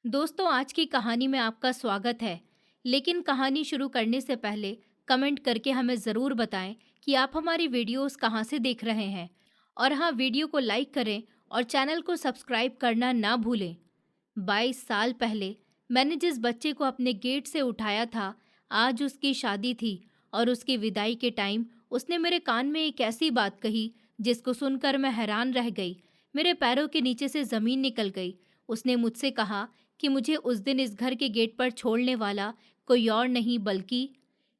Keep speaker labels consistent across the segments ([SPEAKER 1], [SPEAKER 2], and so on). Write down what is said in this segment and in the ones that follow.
[SPEAKER 1] दोस्तों, आज की कहानी में आपका स्वागत है। लेकिन कहानी शुरू करने से पहले कमेंट करके हमें ज़रूर बताएं कि आप हमारी वीडियोस कहां से देख रहे हैं। और हाँ, वीडियो को लाइक करें और चैनल को सब्सक्राइब करना ना भूलें। 22 साल पहले मैंने जिस बच्चे को अपने गेट से उठाया था, आज उसकी शादी थी और उसकी विदाई के टाइम उसने मेरे कान में एक ऐसी बात कही जिसको सुनकर मैं हैरान रह गई। मेरे पैरों के नीचे से ज़मीन निकल गई। उसने मुझसे कहा कि मुझे उस दिन इस घर के गेट पर छोड़ने वाला कोई और नहीं बल्कि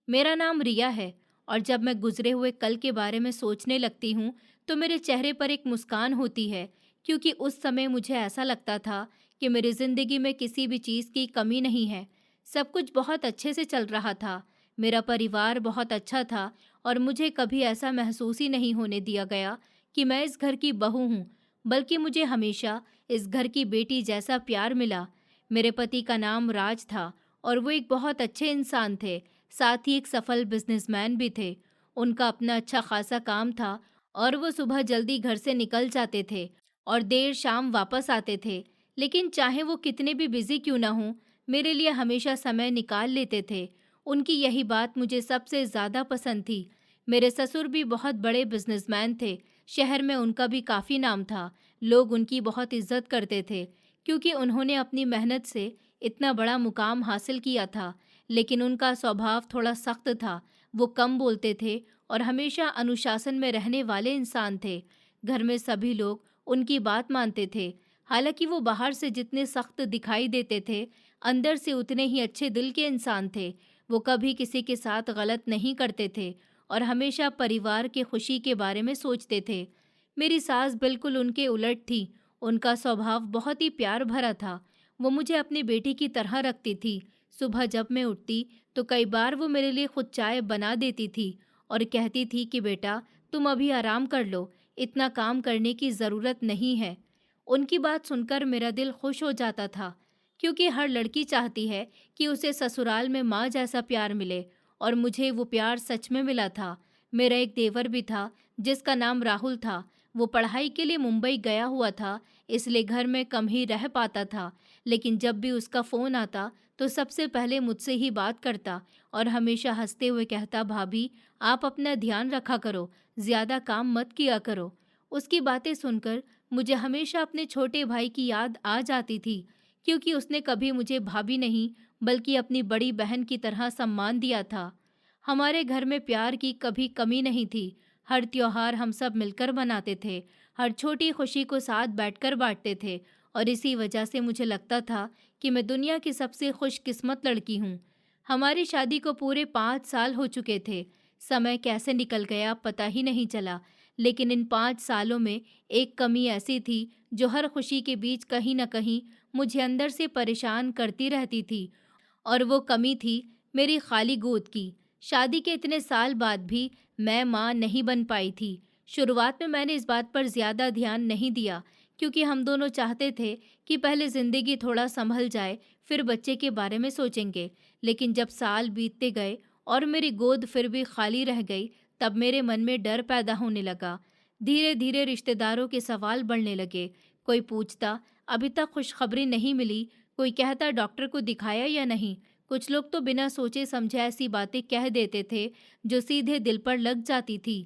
[SPEAKER 1] मेरा नाम रिया है। और जब मैं गुजरे हुए कल के बारे में सोचने लगती हूँ तो मेरे चेहरे पर एक मुस्कान होती है, क्योंकि उस समय मुझे ऐसा लगता था कि मेरी ज़िंदगी में किसी भी चीज़ की कमी नहीं है। सब कुछ बहुत अच्छे से चल रहा था। मेरा परिवार बहुत अच्छा था और मुझे कभी ऐसा महसूस ही नहीं होने दिया गया कि मैं इस घर की बहू हूँ, बल्कि मुझे हमेशा इस घर की बेटी जैसा प्यार मिला। मेरे पति का नाम राज था और वो एक बहुत अच्छे इंसान थे, साथ ही एक सफल बिजनेसमैन भी थे। उनका अपना अच्छा खासा काम था और वो सुबह जल्दी घर से निकल जाते थे और देर शाम वापस आते थे। लेकिन चाहे वो कितने भी बिजी क्यों ना हों, मेरे लिए हमेशा समय निकाल लेते थे। उनकी यही बात मुझे सबसे ज़्यादा पसंद थी। मेरे ससुर भी बहुत बड़े बिजनेसमैन थे। शहर में उनका भी काफ़ी नाम था। लोग उनकी बहुत इज्जत करते थे, क्योंकि उन्होंने अपनी मेहनत से इतना बड़ा मुकाम हासिल किया था। लेकिन उनका स्वभाव थोड़ा सख्त था। वो कम बोलते थे और हमेशा अनुशासन में रहने वाले इंसान थे। घर में सभी लोग उनकी बात मानते थे। हालांकि वो बाहर से जितने सख्त दिखाई देते थे, अंदर से उतने ही अच्छे दिल के इंसान थे। वो कभी किसी के साथ गलत नहीं करते थे और हमेशा परिवार की खुशी के बारे में सोचते थे। मेरी सास बिल्कुल उनके उलट थी। उनका स्वभाव बहुत ही प्यार भरा था। वो मुझे अपनी बेटी की तरह रखती थी। सुबह जब मैं उठती तो कई बार वो मेरे लिए खुद चाय बना देती थी और कहती थी कि बेटा, तुम अभी आराम कर लो, इतना काम करने की ज़रूरत नहीं है। उनकी बात सुनकर मेरा दिल खुश हो जाता था, क्योंकि हर लड़की चाहती है कि उसे ससुराल में माँ जैसा प्यार मिले, और मुझे वो प्यार सच में मिला था। मेरा एक देवर भी था जिसका नाम राहुल था। वो पढ़ाई के लिए मुंबई गया हुआ था, इसलिए घर में कम ही रह पाता था। लेकिन जब भी उसका फ़ोन आता तो सबसे पहले मुझसे ही बात करता और हमेशा हंसते हुए कहता, भाभी आप अपना ध्यान रखा करो, ज़्यादा काम मत किया करो। उसकी बातें सुनकर मुझे हमेशा अपने छोटे भाई की याद आ जाती थी, क्योंकि उसने कभी मुझे भाभी नहीं बल्कि अपनी बड़ी बहन की तरह सम्मान दिया था। हमारे घर में प्यार की कभी कमी नहीं थी। हर त्योहार हम सब मिलकर मनाते थे, हर छोटी खुशी को साथ बैठकर बांटते थे। और इसी वजह से मुझे लगता था कि मैं दुनिया की सबसे खुशकिस्मत लड़की हूँ। हमारी शादी को पूरे 5 साल हो चुके थे। समय कैसे निकल गया पता ही नहीं चला। लेकिन इन 5 सालों में एक कमी ऐसी थी जो हर खुशी के बीच कहीं न कहीं मुझे अंदर से परेशान करती रहती थी। और वो कमी थी मेरी खाली गोद की। शादी के इतने साल बाद भी मैं माँ नहीं बन पाई थी। शुरुआत में मैंने इस बात पर ज़्यादा ध्यान नहीं दिया, क्योंकि हम दोनों चाहते थे कि पहले ज़िंदगी थोड़ा संभल जाए, फिर बच्चे के बारे में सोचेंगे। लेकिन जब साल बीतते गए और मेरी गोद फिर भी खाली रह गई, तब मेरे मन में डर पैदा होने लगा। धीरे धीरे रिश्तेदारों के सवाल बढ़ने लगे। कोई पूछता, अभी तक खुशखबरी नहीं मिली। कोई कहता, डॉक्टर को दिखाया या नहीं। कुछ लोग तो बिना सोचे समझे ऐसी बातें कह देते थे जो सीधे दिल पर लग जाती थी।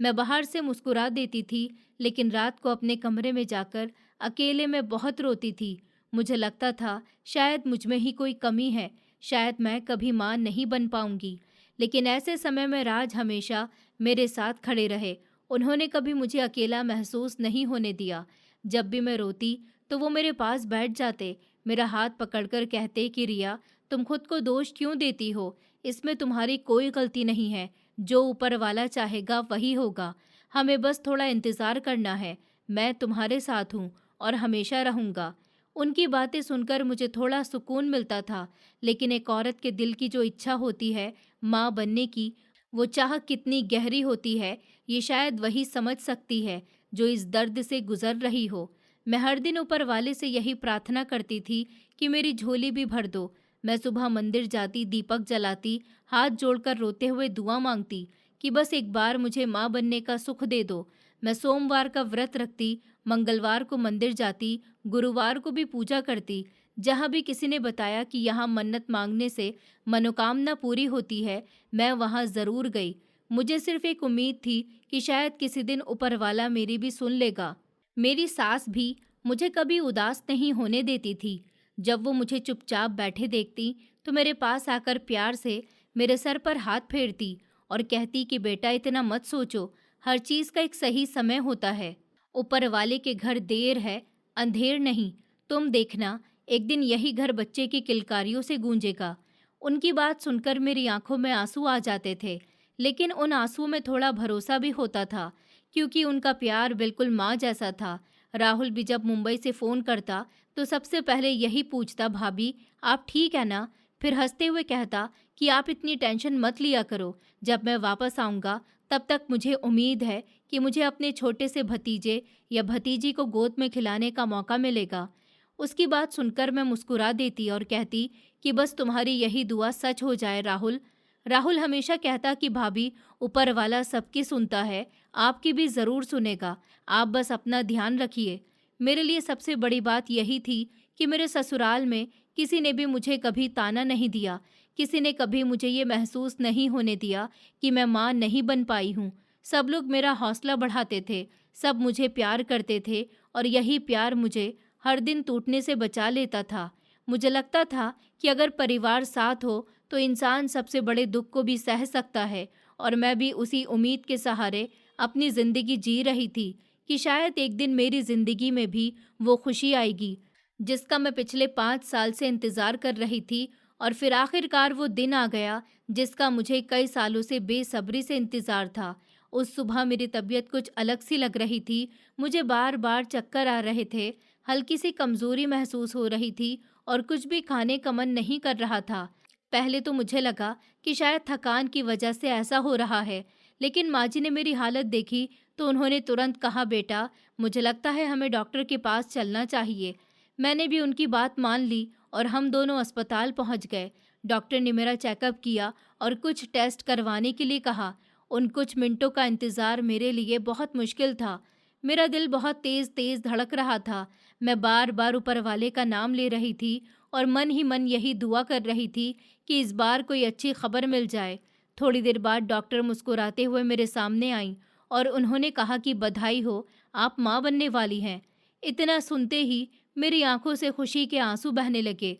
[SPEAKER 1] मैं बाहर से मुस्कुरा देती थी, लेकिन रात को अपने कमरे में जाकर अकेले में बहुत रोती थी। मुझे लगता था शायद मुझ में ही कोई कमी है, शायद मैं कभी माँ नहीं बन पाऊंगी। लेकिन ऐसे समय में राज हमेशा मेरे साथ खड़े रहे। उन्होंने कभी मुझे अकेला महसूस नहीं होने दिया। जब भी मैं रोती तो वो मेरे पास बैठ जाते, मेरा हाथ पकड़कर कहते कि रिया, तुम खुद को दोष क्यों देती हो? इसमें तुम्हारी कोई गलती नहीं है। जो ऊपर वाला चाहेगा वही होगा। हमें बस थोड़ा इंतज़ार करना है। मैं तुम्हारे साथ हूँ और हमेशा रहूँगा। उनकी बातें सुनकर मुझे थोड़ा सुकून मिलता था। लेकिन एक औरत के दिल की जो इच्छा होती है माँ बनने की, वो चाह कितनी गहरी होती है, ये शायद वही समझ सकती है जो इस दर्द से गुजर रही हो। मैं हर दिन ऊपर वाले से यही प्रार्थना करती थी कि मेरी झोली भी भर दो। मैं सुबह मंदिर जाती, दीपक जलाती, हाथ जोड़कर रोते हुए दुआ मांगती कि बस एक बार मुझे माँ बनने का सुख दे दो। मैं सोमवार का व्रत रखती मंगलवार को मंदिर जाती, गुरुवार को भी पूजा करती। जहाँ भी किसी ने बताया कि यहाँ मन्नत मांगने से मनोकामना पूरी होती है, मैं वहाँ ज़रूर गई। मुझे सिर्फ एक उम्मीद थी कि शायद किसी दिन ऊपर वाला मेरी भी सुन लेगा। मेरी सास भी मुझे कभी उदास नहीं होने देती थी। जब वो मुझे चुपचाप बैठे देखती तो मेरे पास आकर प्यार से मेरे सर पर हाथ फेरती और कहती कि बेटा इतना मत सोचो, हर चीज़ का एक सही समय होता है। ऊपर वाले के घर देर है, अंधेर नहीं। तुम देखना, एक दिन यही घर बच्चे की किलकारियों से गूंजेगा। उनकी बात सुनकर मेरी आंखों में आंसू आ जाते थे, लेकिन उन आंसुओं में थोड़ा भरोसा भी होता था, क्योंकि उनका प्यार बिल्कुल माँ जैसा था। राहुल भी जब मुंबई से फ़ोन करता तो सबसे पहले यही पूछता, भाभी आप ठीक है ना? फिर हंसते हुए कहता कि आप इतनी टेंशन मत लिया करो, जब मैं वापस आऊँगा तब तक मुझे उम्मीद है कि मुझे अपने छोटे से भतीजे या भतीजी को गोद में खिलाने का मौका मिलेगा। उसकी बात सुनकर मैं मुस्कुरा देती और कहती कि बस तुम्हारी यही दुआ सच हो जाए राहुल। राहुल हमेशा कहता कि भाभी ऊपर वाला सबकी सुनता है, आपकी भी ज़रूर सुनेगा, आप बस अपना ध्यान रखिए। मेरे लिए सबसे बड़ी बात यही थी कि मेरे ससुराल में किसी ने भी मुझे कभी ताना नहीं दिया, किसी ने कभी मुझे ये महसूस नहीं होने दिया कि मैं माँ नहीं बन पाई हूँ। सब लोग मेरा हौसला बढ़ाते थे, सब मुझे प्यार करते थे और यही प्यार मुझे हर दिन टूटने से बचा लेता था। मुझे लगता था कि अगर परिवार साथ हो तो इंसान सबसे बड़े दुख को भी सह सकता है, और मैं भी उसी उम्मीद के सहारे अपनी ज़िंदगी जी रही थी कि शायद एक दिन मेरी ज़िंदगी में भी वो खुशी आएगी जिसका मैं पिछले 5 साल से इंतज़ार कर रही थी। और फिर आखिरकार वो दिन आ गया जिसका मुझे कई सालों से बेसब्री से इंतज़ार था। उस सुबह मेरी तबीयत कुछ अलग सी लग रही थी, मुझे बार बार चक्कर आ रहे थे, हल्की सी कमज़ोरी महसूस हो रही थी और कुछ भी खाने का मन नहीं कर रहा था। पहले तो मुझे लगा कि शायद थकान की वजह से ऐसा हो रहा है, लेकिन माँ जी ने मेरी हालत देखी तो उन्होंने तुरंत कहा, बेटा मुझे लगता है हमें डॉक्टर के पास चलना चाहिए। मैंने भी उनकी बात मान ली और हम दोनों अस्पताल पहुंच गए। डॉक्टर ने मेरा चेकअप किया और कुछ टेस्ट करवाने के लिए कहा। उन कुछ मिनटों का इंतज़ार मेरे लिए बहुत मुश्किल था। मेरा दिल बहुत तेज़ तेज़ धड़क रहा था। मैं बार बार ऊपर वाले का नाम ले रही थी और मन ही मन यही दुआ कर रही थी कि इस बार कोई अच्छी खबर मिल जाए। थोड़ी देर बाद डॉक्टर मुस्कुराते हुए मेरे सामने आई और उन्होंने कहा कि बधाई हो, आप माँ बनने वाली हैं। इतना सुनते ही मेरी आंखों से खुशी के आंसू बहने लगे।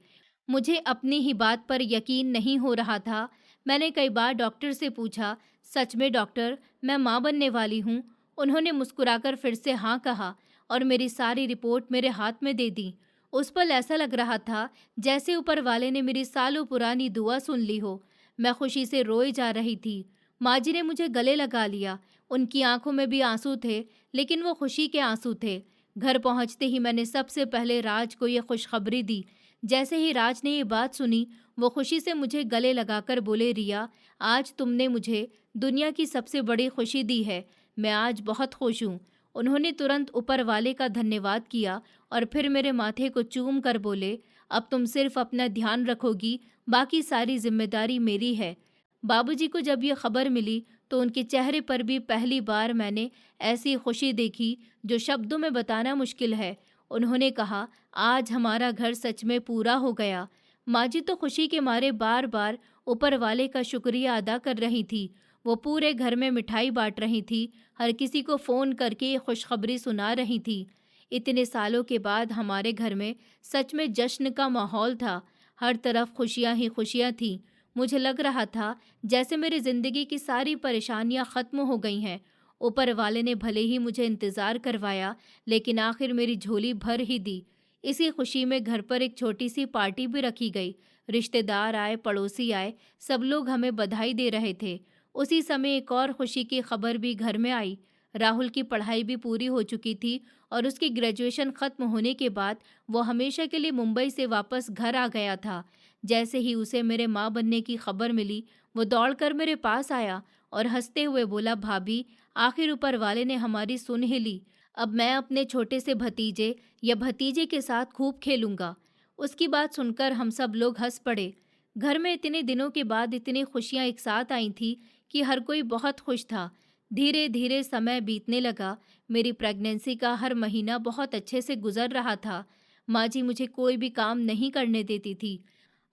[SPEAKER 1] मुझे अपनी ही बात पर यकीन नहीं हो रहा था। मैंने कई बार डॉक्टर से पूछा, सच में डॉक्टर मैं माँ बनने वाली हूँ? उन्होंने मुस्कुराकर फिर से हाँ कहा और मेरी सारी रिपोर्ट मेरे हाथ में दे दी। उस पल ऐसा लग रहा था जैसे ऊपर वाले ने मेरी सालों पुरानी दुआ सुन ली हो। मैं खुशी से रोए जा रही थी। माँ जी ने मुझे गले लगा लिया। उनकी आंखों में भी आंसू थे, लेकिन वो खुशी के आंसू थे। घर पहुंचते ही मैंने सबसे पहले राज को ये खुशखबरी दी। जैसे ही राज ने ये बात सुनी, वो खुशी से मुझे गले लगाकर बोले, रिया आज तुमने मुझे दुनिया की सबसे बड़ी खुशी दी है, मैं आज बहुत खुश हूँ। उन्होंने तुरंत ऊपर वाले का धन्यवाद किया और फिर मेरे माथे को चूम कर बोले, अब तुम सिर्फ अपना ध्यान रखोगी, बाकी सारी जिम्मेदारी मेरी है। बाबूजी को जब ये खबर मिली तो उनके चेहरे पर भी पहली बार मैंने ऐसी खुशी देखी जो शब्दों में बताना मुश्किल है। उन्होंने कहा, आज हमारा घर सच में पूरा हो गया। माँ जी तो खुशी के मारे बार बार ऊपर वाले का शुक्रिया अदा कर रही थी। वो पूरे घर में मिठाई बांट रही थी, हर किसी को फ़ोन करके ये खुशखबरी सुना रही थी। इतने सालों के बाद हमारे घर में सच में जश्न का माहौल था। हर तरफ खुशियाँ ही खुशियाँ थीं। मुझे लग रहा था जैसे मेरी ज़िंदगी की सारी परेशानियाँ ख़त्म हो गई हैं। ऊपर वाले ने भले ही मुझे इंतज़ार करवाया, लेकिन आखिर मेरी झोली भर ही दी। इसी खुशी में घर पर एक छोटी सी पार्टी भी रखी गई। रिश्तेदार आए, पड़ोसी आए, सब लोग हमें बधाई दे रहे थे। उसी समय एक और खुशी की खबर भी घर में आई। राहुल की पढ़ाई भी पूरी हो चुकी थी और उसकी ग्रेजुएशन ख़त्म होने के बाद वो हमेशा के लिए मुंबई से वापस घर आ गया था। जैसे ही उसे मेरे माँ बनने की खबर मिली, वो दौड़कर मेरे पास आया और हंसते हुए बोला, भाभी आखिर ऊपर वाले ने हमारी सुन ही ली। अब मैं अपने छोटे से भतीजे या भतीजे के साथ खूब खेलूंगा। उसकी बात सुनकर हम सब लोग हंस पड़े। घर में इतने दिनों के बाद इतनी खुशियां एक साथ आई थी कि हर कोई बहुत खुश था। धीरे धीरे समय बीतने लगा। मेरी प्रेगनेंसी का हर महीना बहुत अच्छे से गुजर रहा था। माँ जी मुझे कोई भी काम नहीं करने देती थी।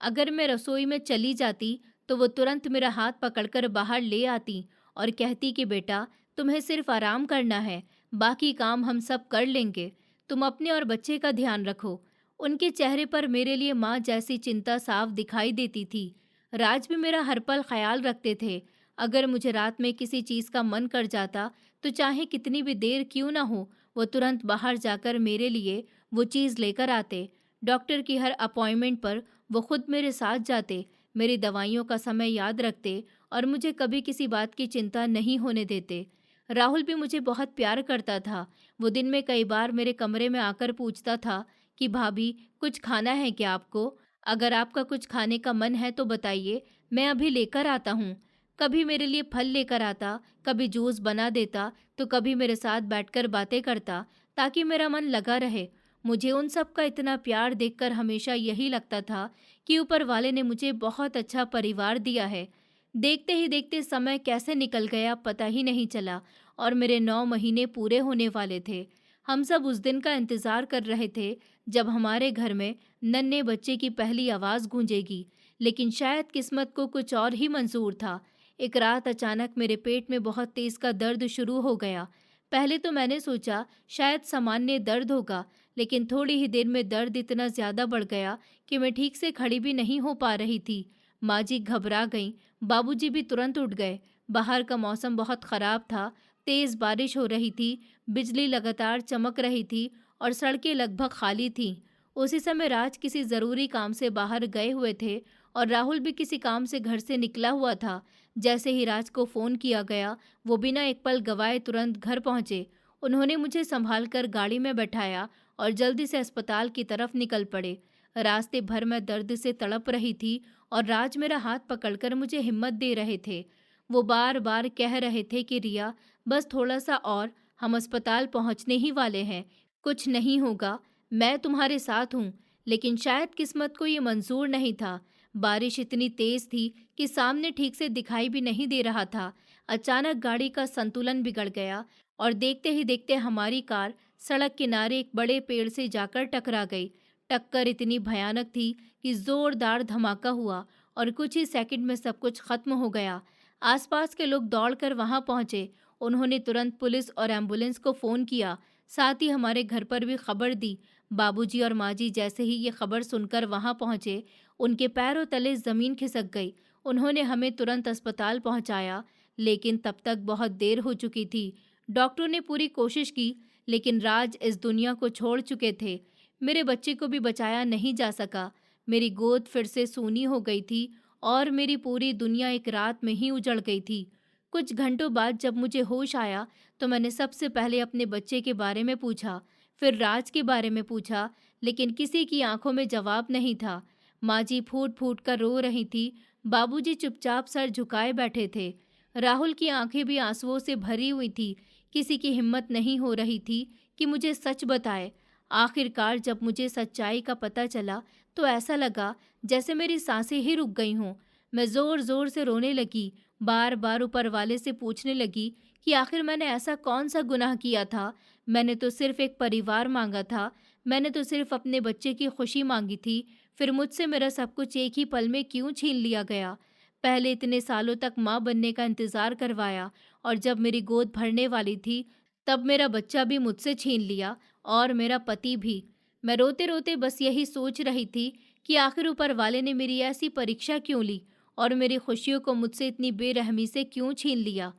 [SPEAKER 1] अगर मैं रसोई में चली जाती तो वो तुरंत मेरा हाथ पकड़कर बाहर ले आती और कहती कि बेटा, तुम्हें सिर्फ आराम करना है, बाकी काम हम सब कर लेंगे, तुम अपने और बच्चे का ध्यान रखो। उनके चेहरे पर मेरे लिए माँ जैसी चिंता साफ दिखाई देती थी। राज भी मेरा हर पल ख्याल रखते थे। अगर मुझे रात में किसी चीज़ का मन कर जाता तो चाहे कितनी भी देर क्यों ना हो, वो तुरंत बाहर जाकर मेरे लिए वो चीज़ लेकर आते। डॉक्टर की हर अपॉइंटमेंट पर वो खुद मेरे साथ जाते, मेरी दवाइयों का समय याद रखते और मुझे कभी किसी बात की चिंता नहीं होने देते। राहुल भी मुझे बहुत प्यार करता था। वो दिन में कई बार मेरे कमरे में आकर पूछता था कि भाभी, कुछ खाना है क्या आपको? अगर आपका कुछ खाने का मन है तो बताइए, मैं अभी लेकर आता हूँ। कभी मेरे लिए फल लेकर आता, कभी जूस बना देता, तो कभी मेरे साथ बैठकर बातें करता ताकि मेरा मन लगा रहे। मुझे उन सब का इतना प्यार देखकर हमेशा यही लगता था कि ऊपर वाले ने मुझे बहुत अच्छा परिवार दिया है। देखते ही देखते समय कैसे निकल गया पता ही नहीं चला और मेरे 9 महीने पूरे होने वाले थे। हम सब उस दिन का इंतज़ार कर रहे थे जब हमारे घर में नन्हे बच्चे की पहली आवाज़ गूंजेगी, लेकिन शायद किस्मत को कुछ और ही मंजूर था। एक रात अचानक मेरे पेट में बहुत तेज़ का दर्द शुरू हो गया। पहले तो मैंने सोचा शायद सामान्य दर्द होगा, लेकिन थोड़ी ही देर में दर्द इतना ज़्यादा बढ़ गया कि मैं ठीक से खड़ी भी नहीं हो पा रही थी। माँ जी घबरा गईं, बाबूजी भी तुरंत उठ गए। बाहर का मौसम बहुत ख़राब था, तेज़ बारिश हो रही थी, बिजली लगातार चमक रही थी और सड़कें लगभग खाली थीं। उसी समय राज किसी ज़रूरी काम से बाहर गए हुए थे और राहुल भी किसी काम से घर से निकला हुआ था। जैसे ही राज को फ़ोन किया गया, वो बिना एक पल गवाए तुरंत घर पहुँचे। उन्होंने मुझे संभालकर गाड़ी में बैठाया और जल्दी से अस्पताल की तरफ निकल पड़े। रास्ते भर मैं दर्द से तड़प रही थी और राज मेरा हाथ पकड़कर मुझे हिम्मत दे रहे थे। वो बार बार कह रहे थे कि रिया, बस थोड़ा सा और, हम अस्पताल पहुंचने ही वाले हैं, कुछ नहीं होगा, मैं तुम्हारे साथ हूँ। लेकिन शायद किस्मत को ये मंजूर नहीं था। बारिश इतनी तेज थी कि सामने ठीक से दिखाई भी नहीं दे रहा था। अचानक गाड़ी का संतुलन बिगड़ गया और देखते ही देखते हमारी कार सड़क किनारे एक बड़े पेड़ से जाकर टकरा गई। टक्कर इतनी भयानक थी कि जोरदार धमाका हुआ और कुछ ही सेकंड में सब कुछ खत्म हो गया। आसपास के लोग दौड़कर वहां पहुंचे। उन्होंने तुरंत पुलिस और एम्बुलेंस को फ़ोन किया, साथ ही हमारे घर पर भी खबर दी। बाबूजी और माँ जी जैसे ही ये खबर सुनकर वहां पहुंचे, उनके पैरों तले ज़मीन खिसक गई। उन्होंने हमें तुरंत अस्पताल पहुंचाया, लेकिन तब तक बहुत देर हो चुकी थी। डॉक्टरों ने पूरी कोशिश की, लेकिन राज इस दुनिया को छोड़ चुके थे। मेरे बच्चे को भी बचाया नहीं जा सका। मेरी गोद फिर से सूनी हो गई थी और मेरी पूरी दुनिया एक रात में ही उजड़ गई थी। कुछ घंटों बाद जब मुझे होश आया तो मैंने सबसे पहले अपने बच्चे के बारे में पूछा, फिर राज के बारे में पूछा, लेकिन किसी की आंखों में जवाब नहीं था। माँ जी फूट फूट कर रो रही थी, बाबूजी चुपचाप सर झुकाए बैठे थे। राहुल की आंखें भी आंसुओं से भरी हुई थी। किसी की हिम्मत नहीं हो रही थी कि मुझे सच बताए। आखिरकार जब मुझे सच्चाई का पता चला तो ऐसा लगा जैसे मेरी सांसें ही रुक गई हों। मैं ज़ोर ज़ोर से रोने लगी, बार बार ऊपर वाले से पूछने लगी कि आखिर मैंने ऐसा कौन सा गुनाह किया था। मैंने तो सिर्फ एक परिवार मांगा था, मैंने तो सिर्फ अपने बच्चे की खुशी मांगी थी, फिर मुझसे मेरा सब कुछ एक ही पल में क्यों छीन लिया गया। पहले इतने सालों तक माँ बनने का इंतज़ार करवाया और जब मेरी गोद भरने वाली थी तब मेरा बच्चा भी मुझसे छीन लिया और मेरा पति भी। मैं रोते रोते बस यही सोच रही थी कि आखिर ऊपर वाले ने मेरी ऐसी परीक्षा क्यों ली और मेरी खुशियों को मुझसे इतनी बेरहमी से क्यों छीन लिया।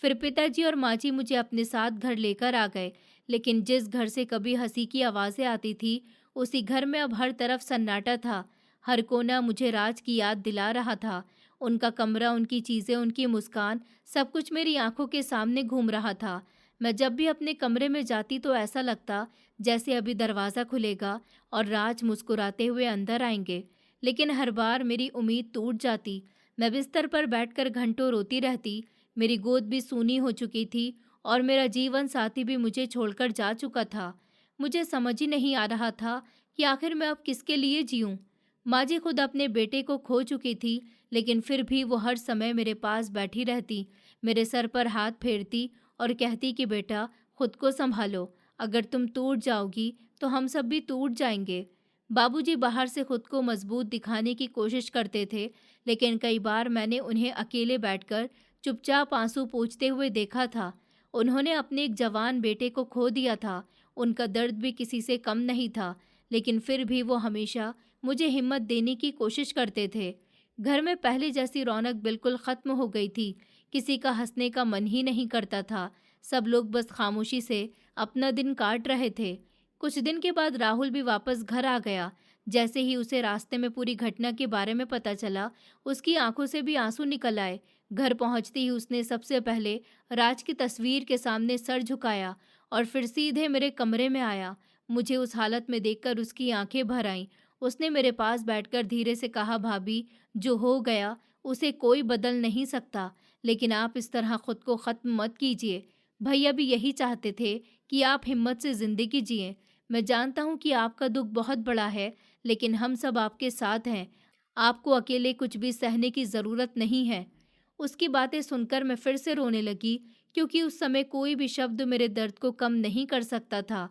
[SPEAKER 1] फिर पिताजी और माँ जी मुझे अपने साथ घर लेकर आ गए, लेकिन जिस घर से कभी हंसी की आवाज़ें आती थी उसी घर में अब हर तरफ सन्नाटा था। हर कोना मुझे राज की याद दिला रहा था। उनका कमरा, उनकी चीज़ें, उनकी मुस्कान, सब कुछ मेरी आंखों के सामने घूम रहा था। मैं जब भी अपने कमरे में जाती तो ऐसा लगता जैसे अभी दरवाज़ा खुलेगा और राज मुस्कुराते हुए अंदर आएंगे, लेकिन हर बार मेरी उम्मीद टूट जाती। मैं बिस्तर पर बैठकर घंटों रोती रहती। मेरी गोद भी सूनी हो चुकी थी और मेरा जीवन साथी भी मुझे छोड़कर जा चुका था। मुझे समझ ही नहीं आ रहा था कि आखिर मैं अब किसके लिए जीऊँ। माँ जी खुद अपने बेटे को खो चुकी थी, लेकिन फिर भी वो हर समय मेरे पास बैठी रहती, मेरे सर पर हाथ फेरती और कहती कि बेटा, खुद को संभालो, अगर तुम टूट जाओगी तो हम सब भी टूट जाएंगे। बाबूजी बाहर से खुद को मजबूत दिखाने की कोशिश करते थे, लेकिन कई बार मैंने उन्हें अकेले बैठकर चुपचाप आंसू पोंछते हुए देखा था। उन्होंने अपने एक जवान बेटे को खो दिया था, उनका दर्द भी किसी से कम नहीं था, लेकिन फिर भी वो हमेशा मुझे हिम्मत देने की कोशिश करते थे। घर में पहले जैसी रौनक बिल्कुल खत्म हो गई थी, किसी का हंसने का मन ही नहीं करता था, सब लोग बस खामोशी से अपना दिन काट रहे थे। कुछ दिन के बाद राहुल भी वापस घर आ गया। जैसे ही उसे रास्ते में पूरी घटना के बारे में पता चला, उसकी आंखों से भी आंसू निकल आए। घर पहुंचते ही उसने सबसे पहले राज की तस्वीर के सामने सर झुकाया और फिर सीधे मेरे कमरे में आया। मुझे उस हालत में देखकर उसकी आंखें भर आईं। उसने मेरे पास बैठकर धीरे से कहा, भाभी, जो हो गया उसे कोई बदल नहीं सकता, लेकिन आप इस तरह खुद को ख़त्म मत कीजिए। भैया भी यही चाहते थे कि आप हिम्मत से ज़िंदगी जिएं। मैं जानता हूँ कि आपका दुख बहुत बड़ा है, लेकिन हम सब आपके साथ हैं। आपको अकेले कुछ भी सहने की ज़रूरत नहीं है। उसकी बातें सुनकर मैं फिर से रोने लगी, क्योंकि उस समय कोई भी शब्द मेरे दर्द को कम नहीं कर सकता था।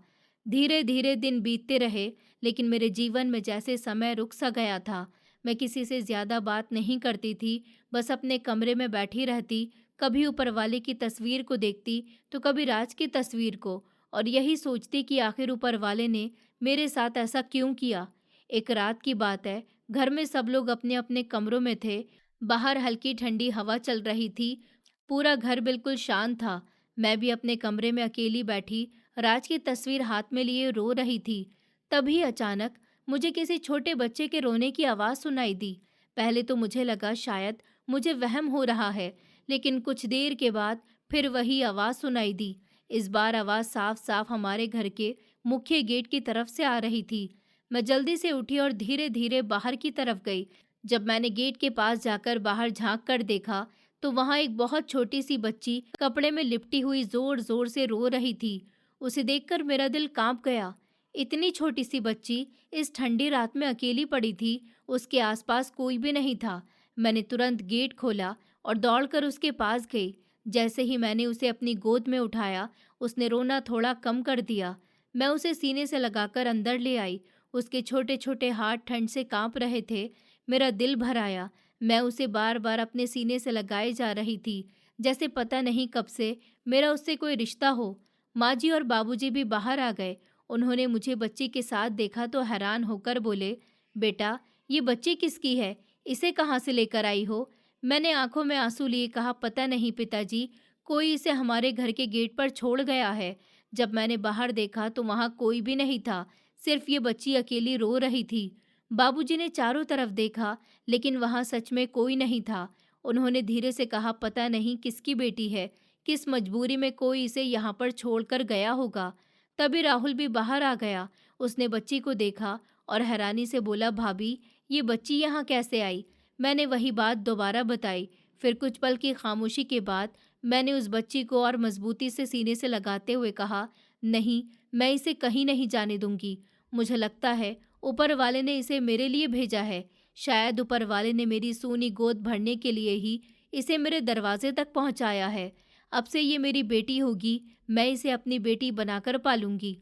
[SPEAKER 1] धीरे धीरे दिन बीतते रहे, लेकिन मेरे जीवन में जैसे समय रुक सा गया था। मैं किसी से ज़्यादा बात नहीं करती थी, बस अपने कमरे में बैठी रहती, कभी ऊपर वाले की तस्वीर को देखती तो कभी राज की तस्वीर को, और यही सोचती कि आखिर ऊपर वाले ने मेरे साथ ऐसा क्यों किया। एक रात की बात है, घर में सब लोग अपने अपने कमरों में थे। बाहर हल्की ठंडी हवा चल रही थी, पूरा घर बिल्कुल शांत था। मैं भी अपने कमरे में अकेली बैठी राज की तस्वीर हाथ में लिए रो रही थी। तभी अचानक मुझे किसी छोटे बच्चे के रोने की आवाज़ सुनाई दी। पहले तो मुझे लगा शायद मुझे वहम हो रहा है, लेकिन कुछ देर के बाद फिर वही आवाज़ सुनाई दी। इस बार आवाज़ साफ साफ हमारे घर के मुख्य गेट की तरफ से आ रही थी। मैं जल्दी से उठी और धीरे धीरे बाहर की तरफ गई। जब मैंने गेट के पास जाकर बाहर झांक कर देखा, तो वहां एक बहुत छोटी सी बच्ची कपड़े में लिपटी हुई जोर जोर से रो रही थी। उसे देखकर मेरा दिल कांप गया। इतनी छोटी सी बच्ची इस ठंडी रात में अकेली पड़ी थी, उसके आसपास कोई भी नहीं था। मैंने तुरंत गेट खोला और दौड़कर उसके पास गई। जैसे ही मैंने उसे अपनी गोद में उठाया, उसने रोना थोड़ा कम कर दिया। मैं उसे सीने से लगाकर अंदर ले आई। उसके छोटे छोटे हाथ ठंड से कांप रहे थे। मेरा दिल भर आया। मैं उसे बार बार अपने सीने से लगाए जा रही थी, जैसे पता नहीं कब से मेरा उससे कोई रिश्ता हो। माँ जी और बाबूजी भी बाहर आ गए। उन्होंने मुझे बच्ची के साथ देखा तो हैरान होकर बोले, बेटा, ये बच्ची किसकी है? इसे कहाँ से लेकर आई हो? मैंने आंखों में आंसू लिए कहा, पता नहीं पिताजी, कोई इसे हमारे घर के गेट पर छोड़ गया है। जब मैंने बाहर देखा तो वहाँ कोई भी नहीं था, सिर्फ ये बच्ची अकेली रो रही थी। बाबूजी ने चारों तरफ देखा, लेकिन वहाँ सच में कोई नहीं था। उन्होंने धीरे से कहा, पता नहीं किसकी बेटी है, किस मजबूरी में कोई इसे यहाँ पर छोड़कर गया होगा। तभी राहुल भी बाहर आ गया। उसने बच्ची को देखा और हैरानी से बोला, भाभी, ये बच्ची यहाँ कैसे आई? मैंने वही बात दोबारा बताई। फिर कुछ पल की खामोशी के बाद मैंने उस बच्ची को और मजबूती से सीने से लगाते हुए कहा, नहीं, मैं इसे कहीं नहीं जाने दूंगी। मुझे लगता है ऊपर वाले ने इसे मेरे लिए भेजा है। शायद ऊपर वाले ने मेरी सूनी गोद भरने के लिए ही इसे मेरे दरवाजे तक पहुंचाया है। अब से ये मेरी बेटी होगी, मैं इसे अपनी बेटी बनाकर पालूंगी।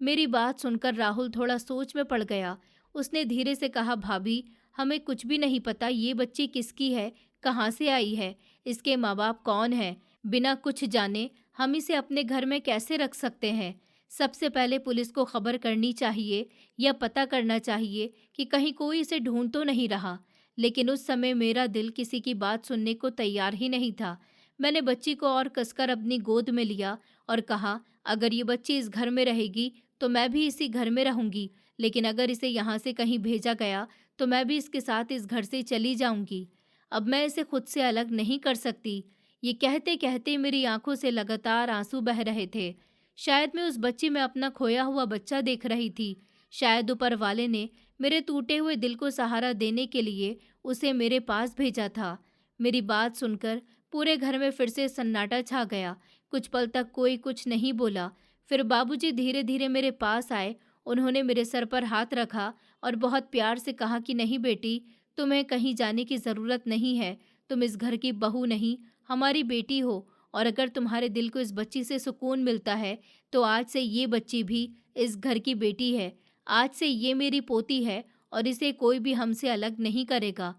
[SPEAKER 1] मेरी बात सुनकर राहुल थोड़ा सोच में पड़ गया। उसने धीरे से कहा, भाभी, हमें कुछ भी नहीं पता ये बच्ची किसकी है, कहाँ से आई है, इसके माँ बाप कौन हैं। बिना कुछ जाने हम इसे अपने घर में कैसे रख सकते हैं? सबसे पहले पुलिस को खबर करनी चाहिए या पता करना चाहिए कि कहीं कोई इसे ढूंढ तो नहीं रहा। लेकिन उस समय मेरा दिल किसी की बात सुनने को तैयार ही नहीं था। मैंने बच्ची को और कसकर अपनी गोद में लिया और कहा, अगर ये बच्ची इस घर में रहेगी तो मैं भी इसी घर में रहूंगी, लेकिन अगर इसे यहाँ से कहीं भेजा गया तो मैं भी इसके साथ इस घर से चली जाऊंगी। अब मैं इसे खुद से अलग नहीं कर सकती। ये कहते कहते मेरी आंखों से लगातार आंसू बह रहे थे। शायद मैं उस बच्ची में अपना खोया हुआ बच्चा देख रही थी। शायद ऊपर वाले ने मेरे टूटे हुए दिल को सहारा देने के लिए उसे मेरे पास भेजा था। मेरी बात सुनकर पूरे घर में फिर से सन्नाटा छा गया। कुछ पल तक कोई कुछ नहीं बोला। फिर बाबूजी धीरे धीरे मेरे पास आए। उन्होंने मेरे सर पर हाथ रखा और बहुत प्यार से कहा कि नहीं बेटी, तुम्हें कहीं जाने की ज़रूरत नहीं है। तुम इस घर की बहू नहीं, हमारी बेटी हो, और अगर तुम्हारे दिल को इस बच्ची से सुकून मिलता है, तो आज से ये बच्ची भी इस घर की बेटी है। आज से ये मेरी पोती है और इसे कोई भी हमसे अलग नहीं करेगा।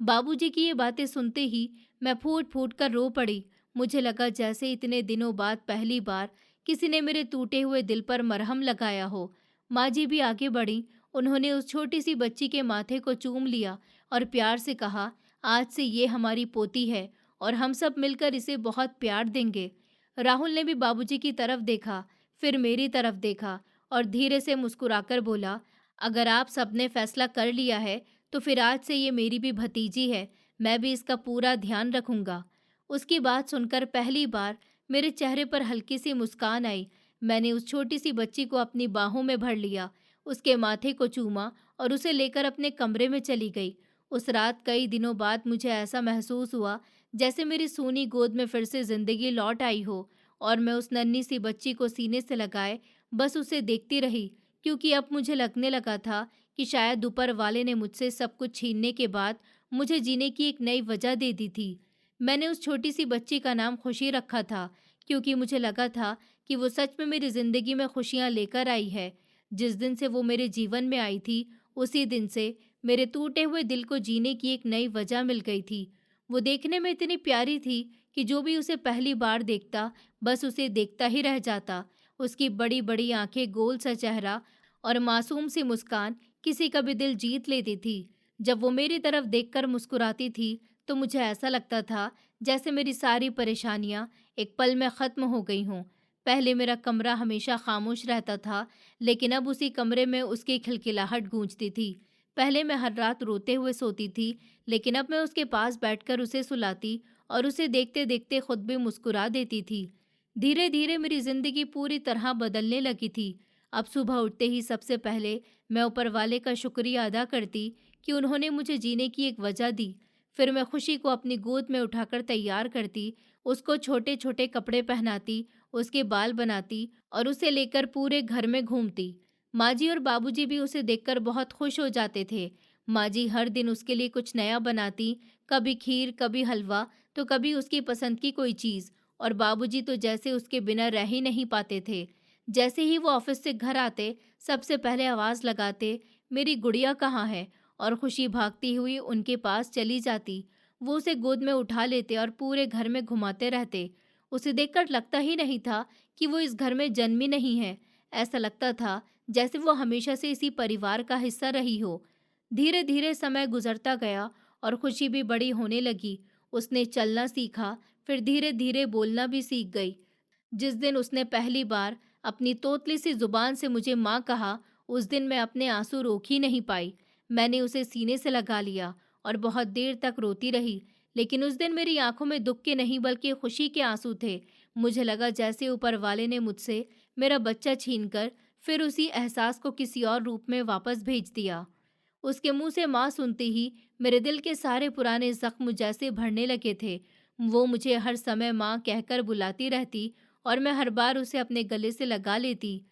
[SPEAKER 1] बाबूजी की ये बातें सुनते ही मैं फूट-फूट कर रो पड़ी। मुझे लगा जैसे इतने दिनों बाद पहली बार किसी ने मेरे टूटे हुए दिल पर मरहम लगाया हो। माँ जी भी आगे बढ़ीं। उन्होंने उस छोटी सी बच्ची के माथे को चूम लिया और प्यार से कहा, आज से ये हमारी पोती है और हम सब मिलकर इसे बहुत प्यार देंगे। राहुल ने भी बाबूजी की तरफ देखा, फिर मेरी तरफ देखा और धीरे से मुस्कुराकर बोला, अगर आप सबने फैसला कर लिया है, तो फिर आज से ये मेरी भी भतीजी है। मैं भी इसका पूरा ध्यान रखूंगा। उसकी बात सुनकर पहली बार मेरे चेहरे पर हल्की सी मुस्कान आई। मैंने उस छोटी सी बच्ची को अपनी बाहों में भर लिया, उसके माथे को चूमा और उसे लेकर अपने कमरे में चली गई। उस रात कई दिनों बाद मुझे ऐसा महसूस हुआ जैसे मेरी सूनी गोद में फिर से जिंदगी लौट आई हो, और मैं उस नन्ही सी बच्ची को सीने से लगाए बस उसे देखती रही, क्योंकि अब मुझे लगने लगा था कि शायद ऊपर वाले ने मुझसे सब कुछ छीनने के बाद मुझे जीने की एक नई वजह दे दी थी। मैंने उस छोटी सी बच्ची का नाम खुशी रखा था, क्योंकि मुझे लगा था कि वो सच में मेरी ज़िंदगी में खुशियाँ लेकर आई है। जिस दिन से वो मेरे जीवन में आई थी, उसी दिन से मेरे टूटे हुए दिल को जीने की एक नई वजह मिल गई थी। वो देखने में इतनी प्यारी थी कि जो भी उसे पहली बार देखता, बस उसे देखता ही रह जाता। उसकी बड़ी-बड़ी आँखें, गोल सा चेहरा और मासूम सी मुस्कान किसी का भी दिल जीत लेती थी। जब वो मेरी तरफ देखकर मुस्कुराती थी, तो मुझे ऐसा लगता था जैसे मेरी सारी परेशानियाँ एक पल में ख़त्म हो गई हों। पहले मेरा कमरा हमेशा खामोश रहता था, लेकिन अब उसी कमरे में उसकी खिलखिलाहट गूंजती थी। पहले मैं हर रात रोते हुए सोती थी, लेकिन अब मैं उसके पास बैठकर उसे सुलाती और उसे देखते-देखते खुद भी मुस्कुरा देती थी। धीरे-धीरे मेरी ज़िंदगी पूरी तरह बदलने लगी थी। अब सुबह उठते ही सबसे पहले मैं ऊपर वाले का शुक्रिया अदा करती कि उन्होंने मुझे जीने की एक वजह दी। फिर मैं खुशी को अपनी गोद में उठाकर तैयार करती, उसको छोटे-छोटे कपड़े पहनाती, उसके बाल बनाती और उसे लेकर पूरे घर में घूमती। माँ जी और बाबूजी भी उसे देखकर बहुत खुश हो जाते थे। माँ जी हर दिन उसके लिए कुछ नया बनाती, कभी खीर, कभी हलवा, तो कभी उसकी पसंद की कोई चीज़, और बाबूजी तो जैसे उसके बिना रह ही नहीं पाते थे। जैसे ही वो ऑफिस से घर आते, सबसे पहले आवाज़ लगाते, मेरी गुड़िया कहाँ है? और खुशी भागती हुई उनके पास चली जाती। वो उसे गोद में उठा लेते और पूरे घर में घुमाते रहते। उसे देखकर लगता ही नहीं था कि वो इस घर में जन्मी नहीं है। ऐसा लगता था जैसे वो हमेशा से इसी परिवार का हिस्सा रही हो। धीरे धीरे समय गुजरता गया और खुशी भी बड़ी होने लगी। उसने चलना सीखा, फिर धीरे धीरे बोलना भी सीख गई। जिस दिन उसने पहली बार अपनी तोतली सी जुबान से मुझे माँ कहा, उस दिन मैं अपने आंसू रोक ही नहीं पाई। मैंने उसे सीने से लगा लिया और बहुत देर तक रोती रही, लेकिन उस दिन मेरी आंखों में दुख के नहीं बल्कि खुशी के आंसू थे। मुझे लगा जैसे ऊपर वाले ने मुझसे मेरा बच्चा छीनकर फिर उसी एहसास को किसी और रूप में वापस भेज दिया। उसके मुंह से माँ सुनते ही मेरे दिल के सारे पुराने जख्म जैसे भरने लगे थे। वो मुझे हर समय माँ कहकर बुलाती रहती और मैं हर बार उसे अपने गले से लगा लेती।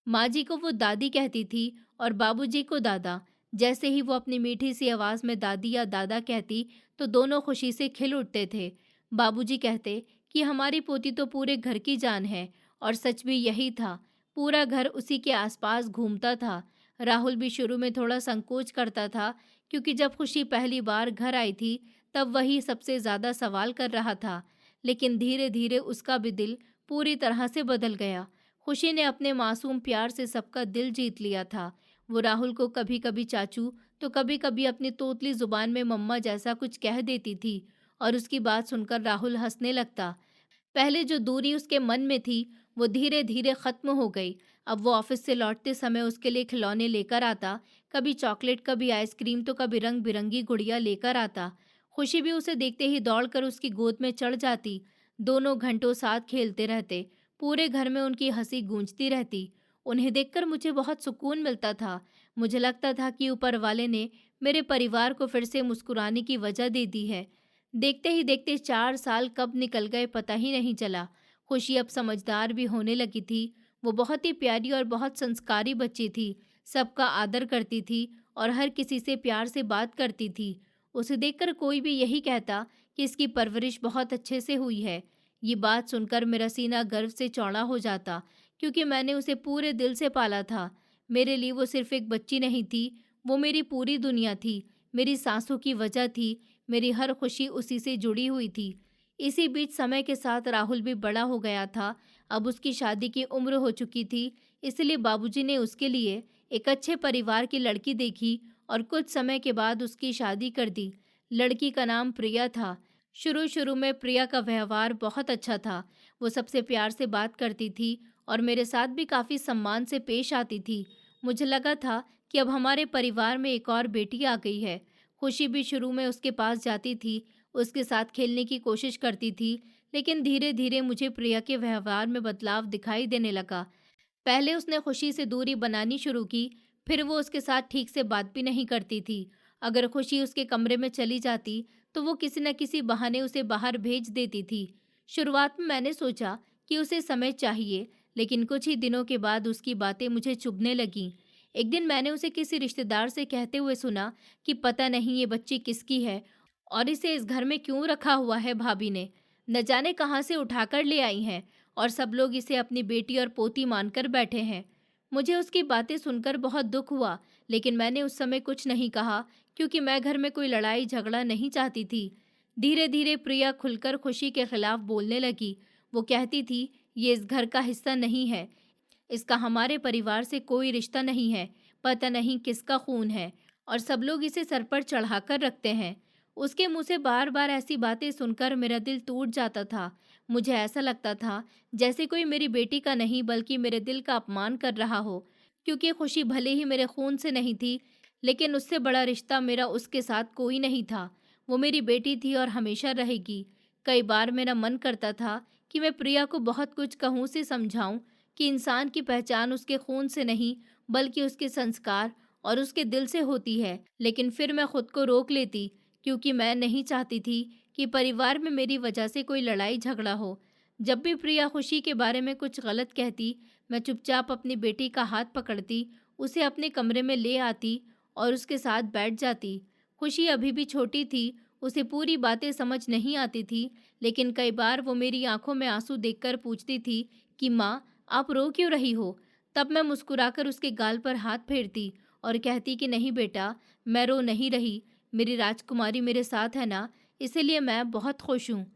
[SPEAKER 1] माँ जी को वो दादी कहती थी और बाबूजी को दादा। जैसे ही वो अपनी मीठी सी आवाज़ में दादी या दादा कहती, तो दोनों खुशी से खिल उठते थे। बाबूजी कहते कि हमारी पोती तो पूरे घर की जान है, और सच भी यही था। पूरा घर उसी के आसपास घूमता था। राहुल भी शुरू में थोड़ा संकोच करता था, क्योंकि जब खुशी पहली बार घर आई थी, तब वही सबसे ज़्यादा सवाल कर रहा था। लेकिन धीरे धीरे उसका भी दिल पूरी तरह से बदल गया। खुशी ने अपने मासूम प्यार से सबका दिल जीत लिया था। वो राहुल को कभी कभी चाचू, तो कभी कभी अपनी तोतली जुबान में मम्मा जैसा कुछ कह देती थी, और उसकी बात सुनकर राहुल हंसने लगता। पहले जो दूरी उसके मन में थी, वो धीरे धीरे खत्म हो गई। अब वो ऑफिस से लौटते समय उसके लिए खिलौने लेकर आता, कभी चॉकलेट, कभी आइसक्रीम, तो कभी रंग बिरंगी गुड़िया लेकर आता। खुशी भी उसे देखते ही दौड़कर उसकी गोद में चढ़ जाती। दोनों घंटों साथ खेलते रहते। पूरे घर में उनकी हंसी गूंजती रहती। उन्हें देखकर मुझे बहुत सुकून मिलता था। मुझे लगता था कि ऊपर वाले ने मेरे परिवार को फिर से मुस्कुराने की वजह दे दी है। देखते ही देखते 4 साल कब निकल गए पता ही नहीं चला। खुशी अब समझदार भी होने लगी थी। वो बहुत ही प्यारी और बहुत संस्कारी बच्ची थी। सबका आदर करती थी और हर किसी से प्यार से बात करती थी। उसे देखकर कोई भी यही कहता कि इसकी परवरिश बहुत अच्छे से हुई है। ये बात सुनकर मेरा सीना गर्व से चौड़ा हो जाता, क्योंकि मैंने उसे पूरे दिल से पाला था। मेरे लिए वो सिर्फ एक बच्ची नहीं थी, वो मेरी पूरी दुनिया थी, मेरी सांसों की वजह थी, मेरी हर खुशी उसी से जुड़ी हुई थी। इसी बीच समय के साथ राहुल भी बड़ा हो गया था। अब उसकी शादी की उम्र हो चुकी थी, इसलिए बाबूजी ने उसके लिए एक अच्छे परिवार की लड़की देखी और कुछ समय के बाद उसकी शादी कर दी। लड़की का नाम प्रिया था। शुरू शुरू में प्रिया का व्यवहार बहुत अच्छा था। वो सबसे प्यार से बात करती थी और मेरे साथ भी काफ़ी सम्मान से पेश आती थी। मुझे लगा था कि अब हमारे परिवार में एक और बेटी आ गई है। खुशी भी शुरू में उसके पास जाती थी, उसके साथ खेलने की कोशिश करती थी, लेकिन धीरे धीरे मुझे प्रिया के व्यवहार में बदलाव दिखाई देने लगा। पहले उसने खुशी से दूरी बनानी शुरू की, फिर वो उसके साथ ठीक से बात भी नहीं करती थी। अगर खुशी उसके कमरे में चली जाती, तो वो किसी न किसी बहाने उसे बाहर भेज देती थी। शुरुआत में मैंने सोचा कि उसे समय चाहिए, लेकिन कुछ ही दिनों के बाद उसकी बातें मुझे चुभने लगीं। एक दिन मैंने उसे किसी रिश्तेदार से कहते हुए सुना कि पता नहीं ये बच्ची किसकी है और इसे इस घर में क्यों रखा हुआ है भाभी ने। न जाने कहाँ से उठाकर ले आई हैं और सब लोग इसे अपनी बेटी और पोती मानकर बैठे हैं। मुझे उसकी बातें सुनकर बहुत दुख हुआ, लेकिन मैंने उस समय कुछ नहीं कहा, क्योंकि मैं घर में कोई लड़ाई झगड़ा नहीं चाहती थी। धीरे धीरे प्रिया खुलकर खुशी के खिलाफ बोलने लगी। वो कहती थी, ये इस घर का हिस्सा नहीं है, इसका हमारे परिवार से कोई रिश्ता नहीं है, पता नहीं किसका खून है और सब लोग इसे सर पर चढ़ाकर रखते हैं। उसके मुंह से बार बार ऐसी बातें सुनकर मेरा दिल टूट जाता था। मुझे ऐसा लगता था जैसे कोई मेरी बेटी का नहीं बल्कि मेरे दिल का अपमान कर रहा हो, क्योंकि खुशी भले ही मेरे खून से नहीं थी, लेकिन उससे बड़ा रिश्ता मेरा उसके साथ कोई नहीं था। वो मेरी बेटी थी और हमेशा रहेगी। कई बार मेरा मन करता था कि मैं प्रिया को बहुत कुछ कहूँ से समझाऊं कि इंसान की पहचान उसके खून से नहीं बल्कि उसके संस्कार और उसके दिल से होती है, लेकिन फिर मैं खुद को रोक लेती, क्योंकि मैं नहीं चाहती थी कि परिवार में मेरी वजह से कोई लड़ाई झगड़ा हो। जब भी प्रिया खुशी के बारे में कुछ गलत कहती, मैं चुपचाप अपनी बेटी का हाथ पकड़ती, उसे अपने कमरे में ले आती और उसके साथ बैठ जाती। खुशी अभी भी छोटी थी, उसे पूरी बातें समझ नहीं आती थी, लेकिन कई बार वो मेरी आंखों में आंसू देखकर पूछती थी कि माँ, आप रो क्यों रही हो? तब मैं मुस्कुराकर उसके गाल पर हाथ फेरती और कहती कि नहीं बेटा, मैं रो नहीं रही, मेरी राजकुमारी मेरे साथ है ना, इसीलिए मैं बहुत खुश हूँ।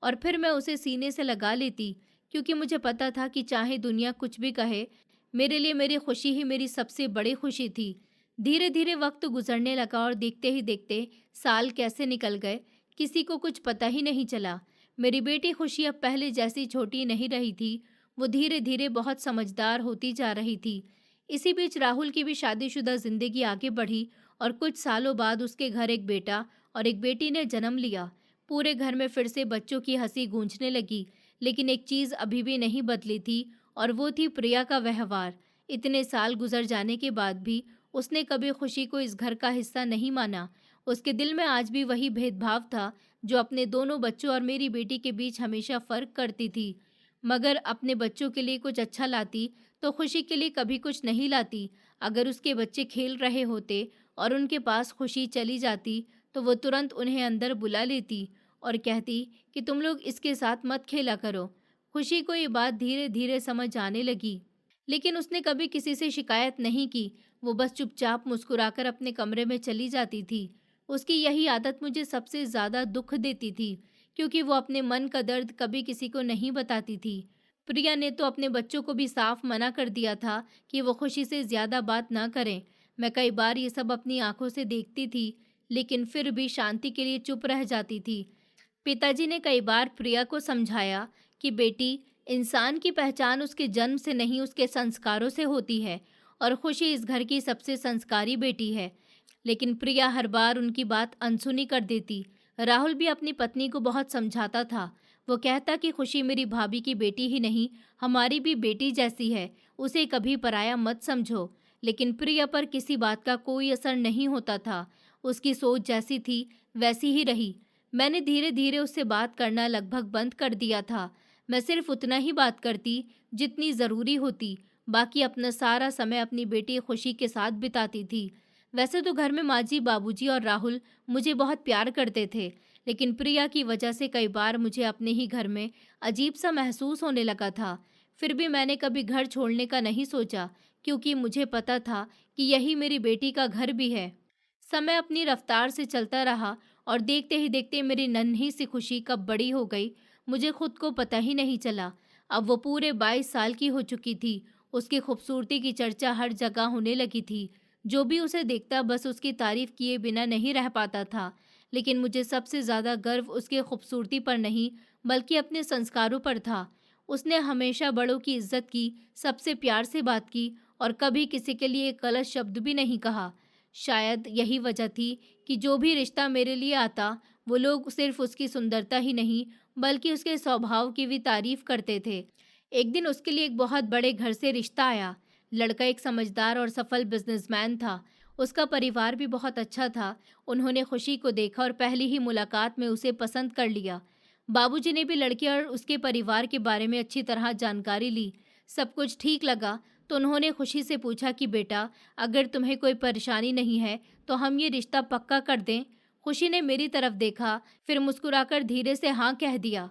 [SPEAKER 1] और फिर मैं उसे सीने से लगा लेती, क्योंकि मुझे पता था कि चाहे दुनिया कुछ भी कहे, मेरे लिए मेरी खुशी ही मेरी सबसे बड़ी खुशी थी। धीरे धीरे वक्त गुजरने लगा और देखते ही देखते साल कैसे निकल गए, किसी को कुछ पता ही नहीं चला। मेरी बेटी खुशी अब पहले जैसी छोटी नहीं रही थी, वो धीरे धीरे बहुत समझदार होती जा रही थी। इसी बीच राहुल की भी शादीशुदा जिंदगी आगे बढ़ी और कुछ सालों बाद उसके घर एक बेटा और एक बेटी ने जन्म लिया। पूरे घर में फिर से बच्चों की हंसी गूंजने लगी, लेकिन एक चीज अभी भी नहीं बदली थी और वो थी प्रिया का व्यवहार। इतने साल गुजर जाने के बाद भी उसने कभी खुशी को इस घर का हिस्सा नहीं माना। उसके दिल में आज भी वही भेदभाव था जो अपने दोनों बच्चों और मेरी बेटी के बीच हमेशा फर्क करती थी। मगर अपने बच्चों के लिए कुछ अच्छा लाती तो खुशी के लिए कभी कुछ नहीं लाती। अगर उसके बच्चे खेल रहे होते और उनके पास खुशी चली जाती, तो वो तुरंत उन्हें अंदर बुला लेती और कहती कि तुम लोग इसके साथ मत खेला करो। खुशी को ये बात धीरे धीरे समझ आने लगी, लेकिन उसने कभी किसी से शिकायत नहीं की। वो बस चुपचाप मुस्कुराकर अपने कमरे में चली जाती थी। उसकी यही आदत मुझे सबसे ज़्यादा दुख देती थी, क्योंकि वो अपने मन का दर्द कभी किसी को नहीं बताती थी। प्रिया ने तो अपने बच्चों को भी साफ मना कर दिया था कि वो खुशी से ज़्यादा बात ना करें। मैं कई बार ये सब अपनी आंखों से देखती थी, लेकिन फिर भी शांति के लिए चुप रह जाती थी। पिताजी ने कई बार प्रिया को समझाया कि बेटी, इंसान की पहचान उसके जन्म से नहीं उसके संस्कारों से होती है और खुशी इस घर की सबसे संस्कारी बेटी है। लेकिन प्रिया हर बार उनकी बात अनसुनी कर देती। राहुल भी अपनी पत्नी को बहुत समझाता था। वो कहता कि खुशी मेरी भाभी की बेटी ही नहीं, हमारी भी बेटी जैसी है, उसे कभी पराया मत समझो। लेकिन प्रिया पर किसी बात का कोई असर नहीं होता था। उसकी सोच जैसी थी वैसी ही रही। मैंने धीरे धीरे उससे बात करना लगभग बंद कर दिया था। मैं सिर्फ उतना ही बात करती जितनी ज़रूरी होती, बाकी अपना सारा समय अपनी बेटी खुशी के साथ बिताती थी। वैसे तो घर में माँ जी, बाबूजी और राहुल मुझे बहुत प्यार करते थे, लेकिन प्रिया की वजह से कई बार मुझे अपने ही घर में अजीब सा महसूस होने लगा था। फिर भी मैंने कभी घर छोड़ने का नहीं सोचा, क्योंकि मुझे पता था कि यही मेरी बेटी का घर भी है। समय अपनी रफ्तार से चलता रहा और देखते ही देखते मेरी नन्ही सी खुशी कब बड़ी हो गई, मुझे खुद को पता ही नहीं चला। अब वो पूरे 22 साल की हो चुकी थी। उसकी खूबसूरती की चर्चा हर जगह होने लगी थी। जो भी उसे देखता बस उसकी तारीफ किए बिना नहीं रह पाता था। लेकिन मुझे सबसे ज़्यादा गर्व उसकी खूबसूरती पर नहीं, बल्कि अपने संस्कारों पर था। उसने हमेशा बड़ों की इज्जत की, सबसे प्यार से बात की और कभी किसी के लिए एक गलत शब्द भी नहीं कहा। शायद यही वजह थी कि जो भी रिश्ता मेरे लिए आता, वो लोग सिर्फ उसकी सुंदरता ही नहीं, बल्कि उसके स्वभाव की भी तारीफ करते थे। एक दिन उसके लिए एक बहुत बड़े घर से रिश्ता आया। लड़का एक समझदार और सफल बिजनेसमैन था। उसका परिवार भी बहुत अच्छा था। उन्होंने खुशी को देखा और पहली ही मुलाकात में उसे पसंद कर लिया। बाबूजी ने भी लड़के और उसके परिवार के बारे में अच्छी तरह जानकारी ली। सब कुछ ठीक लगा तो उन्होंने खुशी से पूछा कि बेटा, अगर तुम्हें कोई परेशानी नहीं है तो हम ये रिश्ता पक्का कर दें। खुशी ने मेरी तरफ देखा, फिर मुस्कुराकर धीरे से हाँ कह दिया।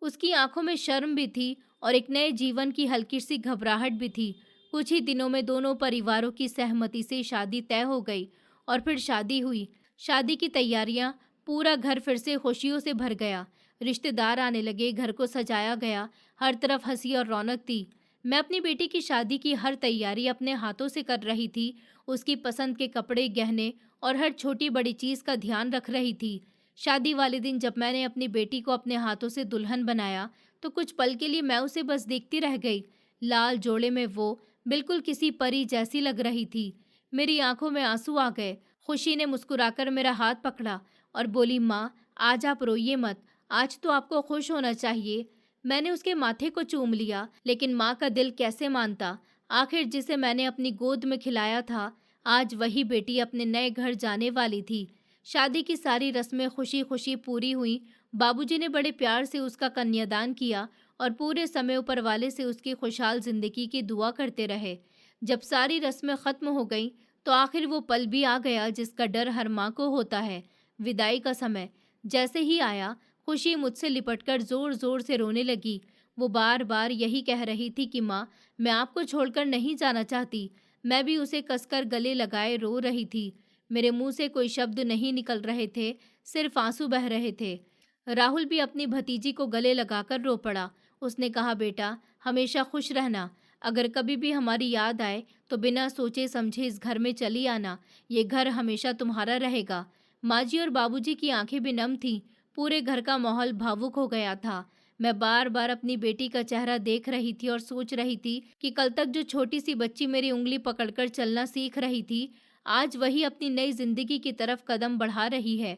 [SPEAKER 1] उसकी आंखों में शर्म भी थी और एक नए जीवन की हल्की सी घबराहट भी थी। कुछ ही दिनों में दोनों परिवारों की सहमति से शादी तय हो गई और फिर शादी हुई। शादी की तैयारियां, पूरा घर फिर से खुशियों से भर गया। रिश्तेदार आने लगे, घर को सजाया गया, हर तरफ हंसी और रौनक थी। मैं अपनी बेटी की शादी की हर तैयारी अपने हाथों से कर रही थी। उसकी पसंद के कपड़े, गहने और हर छोटी बड़ी चीज़ का ध्यान रख रही थी। शादी वाले दिन जब मैंने अपनी बेटी को अपने हाथों से दुल्हन बनाया, तो कुछ पल के लिए मैं उसे बस देखती रह गई। लाल जोड़े में वो बिल्कुल किसी परी जैसी लग रही थी। मेरी आंखों में आंसू आ गए। खुशी ने मुस्कुराकर मेरा हाथ पकड़ा और बोली, माँ, आज आप रोइए मत, आज तो आपको खुश होना चाहिए। मैंने उसके माथे को चूम लिया, लेकिन माँ का दिल कैसे मानता। आखिर जिसे मैंने अपनी गोद में खिलाया था, आज वही बेटी अपने नए घर जाने वाली थी। शादी की सारी रस्में खुशी खुशी पूरी हुई। बाबूजी ने बड़े प्यार से उसका कन्यादान किया और पूरे समय ऊपर वाले से उसकी खुशहाल जिंदगी की दुआ करते रहे। जब सारी रस्में खत्म हो गईं, तो आखिर वो पल भी आ गया जिसका डर हर माँ को होता है, विदाई का समय। जैसे ही आया, खुशी मुझसे लिपटकर जोर जोर से रोने लगी। वो बार बार यही कह रही थी कि माँ, मैं आपको छोड़कर नहीं जाना चाहती। मैं भी उसे कसकर गले लगाए रो रही थी। मेरे मुंह से कोई शब्द नहीं निकल रहे थे, सिर्फ आंसू बह रहे थे। राहुल भी अपनी भतीजी को गले लगाकर रो पड़ा। उसने कहा, बेटा, हमेशा खुश रहना। अगर कभी भी हमारी याद आए तो बिना सोचे समझे इस घर में चली आना। ये घर हमेशा तुम्हारा रहेगा। माँ जी और बाबूजी की आंखें भी नम थीं। पूरे घर का माहौल भावुक हो गया था। मैं बार बार अपनी बेटी का चेहरा देख रही थी और सोच रही थी कि कल तक जो छोटी सी बच्ची मेरी उंगली पकड़कर चलना सीख रही थी, आज वही अपनी नई जिंदगी की तरफ कदम बढ़ा रही है।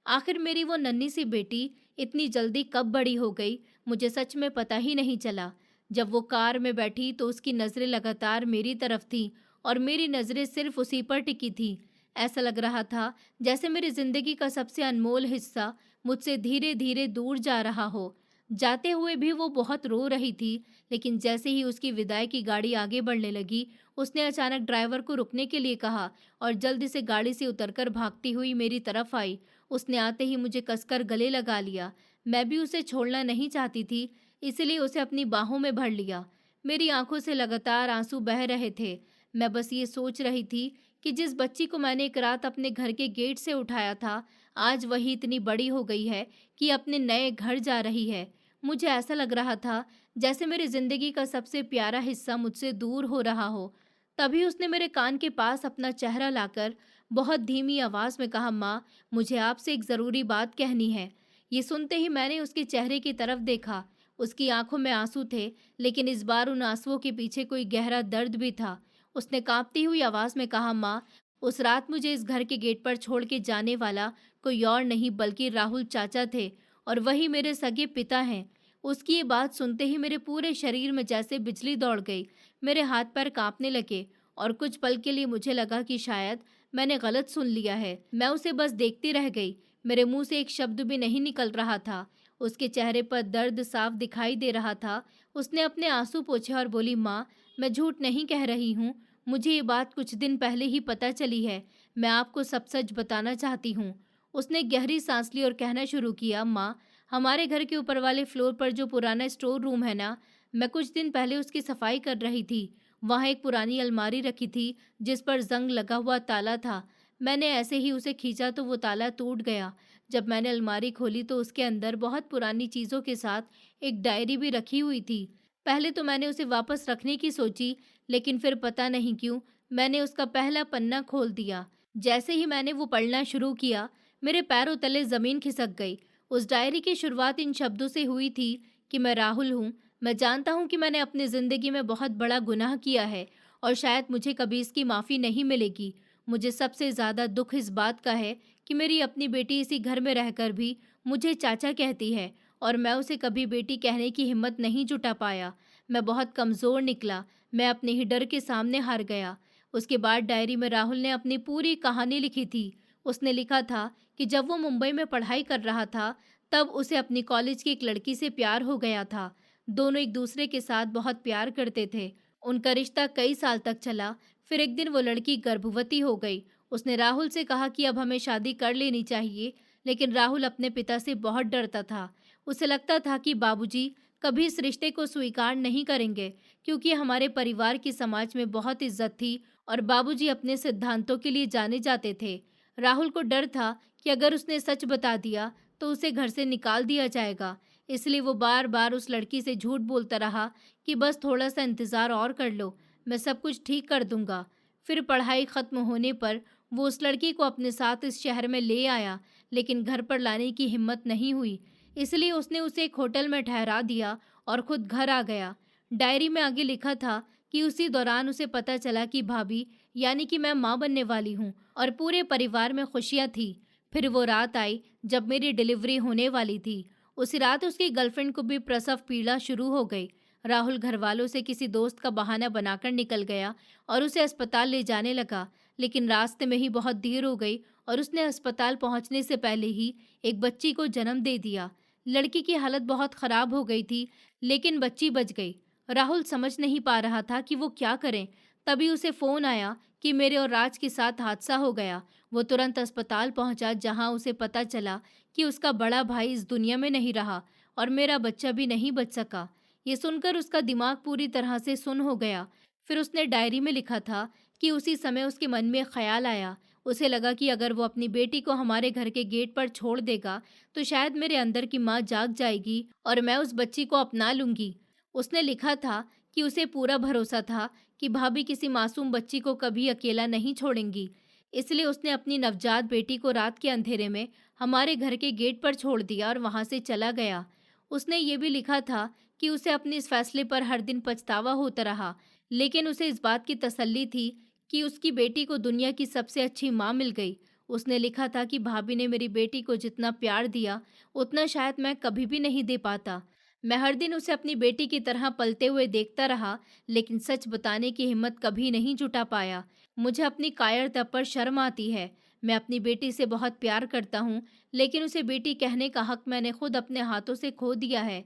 [SPEAKER 1] आखिर मेरी वो नन्ही सी बेटी इतनी जल्दी कब बड़ी हो गई, मुझे सच में पता ही नहीं चला। जब वो कार में बैठी तो उसकी नज़रें लगातार मेरी तरफ थीं और मेरी नज़रें सिर्फ उसी पर टिकी थीं। ऐसा लग रहा था जैसे मेरी जिंदगी का सबसे अनमोल हिस्सा मुझसे धीरे धीरे दूर जा रहा हो। जाते हुए भी वो बहुत रो रही थी, लेकिन जैसे ही उसकी विदाई की गाड़ी आगे बढ़ने लगी, उसने अचानक ड्राइवर को रुकने के लिए कहा और जल्दी से गाड़ी से उतरकर भागती हुई मेरी तरफ आई। उसने आते ही मुझे कसकर गले लगा लिया। मैं भी उसे छोड़ना नहीं चाहती थी, इसलिए उसे अपनी बाहों में भर लिया। मेरी आंखों से लगातार आंसू बह रहे थे। मैं बस ये सोच रही थी कि जिस बच्ची को मैंने एक रात अपने घर के गेट से उठाया था, आज वही इतनी बड़ी हो गई है कि अपने नए घर जा रही है। मुझे ऐसा लग रहा था जैसे मेरी जिंदगी का सबसे प्यारा हिस्सा मुझसे दूर हो रहा हो। तभी उसने मेरे कान के पास अपना चेहरा लाकर बहुत धीमी आवाज में कहा, माँ, मुझे आपसे एक ज़रूरी बात कहनी है। ये सुनते ही मैंने उसके चेहरे की तरफ देखा। उसकी आंखों में आंसू थे, लेकिन इस बार उन आंसुओं के पीछे कोई गहरा दर्द भी था। उसने कांपती हुई आवाज में कहा, माँ, उस रात मुझे इस घर के गेट पर छोड़ के जाने वाला कोई और नहीं बल्कि राहुल चाचा थे, और वही मेरे सगे पिता हैं। उसकी ये बात सुनते ही मेरे पूरे शरीर में जैसे बिजली दौड़ गई। मेरे हाथ पैर कांपने लगे और कुछ पल के लिए मुझे लगा कि शायद मैंने गलत सुन लिया है। मैं उसे बस देखती रह गई। मेरे मुंह से एक शब्द भी नहीं निकल रहा था। उसके चेहरे पर दर्द साफ दिखाई दे रहा था। उसने अपने आंसू पोंछे और बोली, माँ, मैं झूठ नहीं कह रही हूँ। मुझे ये बात कुछ दिन पहले ही पता चली है। मैं आपको सब सच बताना चाहती हूँ। उसने गहरी सांस ली और कहना शुरू किया, माँ, हमारे घर के ऊपर वाले फ्लोर पर जो पुराना स्टोर रूम है ना, मैं कुछ दिन पहले उसकी सफाई कर रही थी। वहाँ एक पुरानी अलमारी रखी थी जिस पर जंग लगा हुआ ताला था। मैंने ऐसे ही उसे खींचा तो वो ताला टूट गया। जब मैंने अलमारी खोली तो उसके अंदर बहुत पुरानी चीज़ों के साथ एक डायरी भी रखी हुई थी। पहले तो मैंने उसे वापस रखने की सोची, लेकिन फिर पता नहीं क्यों मैंने उसका पहला पन्ना खोल दिया। जैसे ही मैंने वो पढ़ना शुरू किया, मेरे पैरों तले ज़मीन खिसक गई। उस डायरी की शुरुआत इन शब्दों से हुई थी कि मैं राहुल हूँ। मैं जानता हूँ कि मैंने अपनी ज़िंदगी में बहुत बड़ा गुनाह किया है और शायद मुझे कभी इसकी माफ़ी नहीं मिलेगी। मुझे सबसे ज़्यादा दुख इस बात का है कि मेरी अपनी बेटी इसी घर में रहकर भी मुझे चाचा कहती है और मैं उसे कभी बेटी कहने की हिम्मत नहीं जुटा पाया। मैं बहुत कमज़ोर निकला। मैं अपने ही डर के सामने हार गया। उसके बाद डायरी में राहुल ने अपनी पूरी कहानी लिखी थी। उसने लिखा था कि जब वो मुंबई में पढ़ाई कर रहा था, तब उसे अपनी कॉलेज की एक लड़की से प्यार हो गया था। दोनों एक दूसरे के साथ बहुत प्यार करते थे। उनका रिश्ता कई साल तक चला। फिर एक दिन वो लड़की गर्भवती हो गई। उसने राहुल से कहा कि अब हमें शादी कर लेनी चाहिए, लेकिन राहुल अपने पिता से बहुत डरता था। उसे लगता था कि बाबूजी कभी इस रिश्ते को स्वीकार नहीं करेंगे, क्योंकि हमारे परिवार की समाज में बहुत इज्जत थी और बाबूजी अपने सिद्धांतों के लिए जाने जाते थे। राहुल को डर था कि अगर उसने सच बता दिया तो उसे घर से निकाल दिया जाएगा। इसलिए वो बार बार उस लड़की से झूठ बोलता रहा कि बस थोड़ा सा इंतज़ार और कर लो, मैं सब कुछ ठीक कर दूंगा। फिर पढ़ाई ख़त्म होने पर वो उस लड़की को अपने साथ इस शहर में ले आया, लेकिन घर पर लाने की हिम्मत नहीं हुई। इसलिए उसने उसे एक होटल में ठहरा दिया और खुद घर आ गया। डायरी में आगे लिखा था कि उसी दौरान उसे पता चला कि भाभी, यानी कि मैं माँ बनने वाली हूँ और पूरे परिवार में खुशियाँ थी। फिर वो रात आई जब मेरी डिलीवरी होने वाली थी। उसी रात उसकी गर्लफ्रेंड को भी प्रसव पीड़ा शुरू हो गई। राहुल घर वालों से किसी दोस्त का बहाना बनाकर निकल गया और उसे अस्पताल ले जाने लगा, लेकिन रास्ते में ही बहुत देर हो गई और उसने अस्पताल पहुंचने से पहले ही एक बच्ची को जन्म दे दिया। लड़की की हालत बहुत खराब हो गई थी, लेकिन बच्ची बच गई। राहुल समझ नहीं पा रहा था कि वो क्या करे। तभी उसे फ़ोन आया कि मेरे और राज के साथ हादसा हो गया। वो तुरंत अस्पताल पहुंचा, जहां उसे पता चला कि उसका बड़ा भाई इस दुनिया में नहीं रहा और मेरा बच्चा भी नहीं बच सका। ये सुनकर उसका दिमाग पूरी तरह से सुन्न हो गया। फिर उसने डायरी में लिखा था कि उसी समय उसके मन में ख्याल आया। उसे लगा कि अगर वो अपनी बेटी को हमारे घर के गेट पर छोड़ देगा तो शायद मेरे अंदर की माँ जाग जाएगी और मैं उस बच्ची को अपना लूंगी। उसने लिखा था कि उसे पूरा भरोसा था कि भाभी किसी मासूम बच्ची को कभी अकेला नहीं छोड़ेंगी। इसलिए उसने अपनी नवजात बेटी को रात के अंधेरे में हमारे घर के गेट पर छोड़ दिया और वहां से चला गया। उसने ये भी लिखा था कि उसे अपने इस फैसले पर हर दिन पछतावा होता रहा, लेकिन उसे इस बात की तसल्ली थी कि उसकी बेटी को दुनिया की सबसे अच्छी माँ मिल गई। उसने लिखा था कि भाभी ने मेरी बेटी को जितना प्यार दिया, उतना शायद मैं कभी भी नहीं दे पाता। मैं हर दिन उसे अपनी बेटी की तरह पलते हुए देखता रहा, लेकिन सच बताने की हिम्मत कभी नहीं जुटा पाया। मुझे अपनी कायरता पर शर्म आती है। मैं अपनी बेटी से बहुत प्यार करता हूँ, लेकिन उसे बेटी कहने का हक मैंने खुद अपने हाथों से खो दिया है।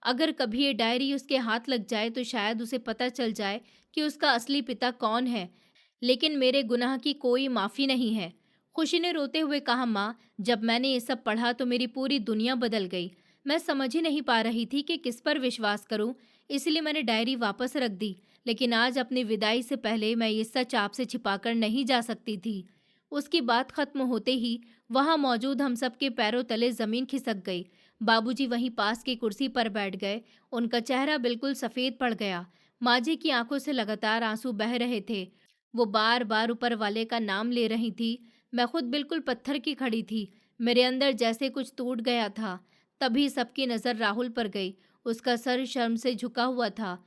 [SPEAKER 1] अगर कभी ये डायरी उसके हाथ लग जाए तो शायद उसे पता चल जाए कि उसका असली पिता कौन है, लेकिन मेरे गुनाह की कोई माफ़ी नहीं है। खुशी ने रोते हुए कहा, माँ, जब मैंने ये सब पढ़ा तो मेरी पूरी दुनिया बदल गई। मैं समझ ही नहीं पा रही थी कि किस पर विश्वास करूं, इसलिए मैंने डायरी वापस रख दी। लेकिन आज अपनी विदाई से पहले मैं ये सच आपसे छिपाकर नहीं जा सकती थी। उसकी बात खत्म होते ही वहां मौजूद हम सबके पैरों तले जमीन खिसक गई। बाबूजी वहीं पास की कुर्सी पर बैठ गए। उनका चेहरा बिल्कुल सफ़ेद पड़ गया। माँ जी की आंखों से लगातार आंसू बह रहे थे। वो बार बार ऊपर वाले का नाम ले रही थी। मैं खुद बिल्कुल पत्थर की खड़ी थी। मेरे अंदर जैसे कुछ टूट गया था। तभी सबकी नज़र राहुल पर गई। उसका सर शर्म से झुका हुआ था।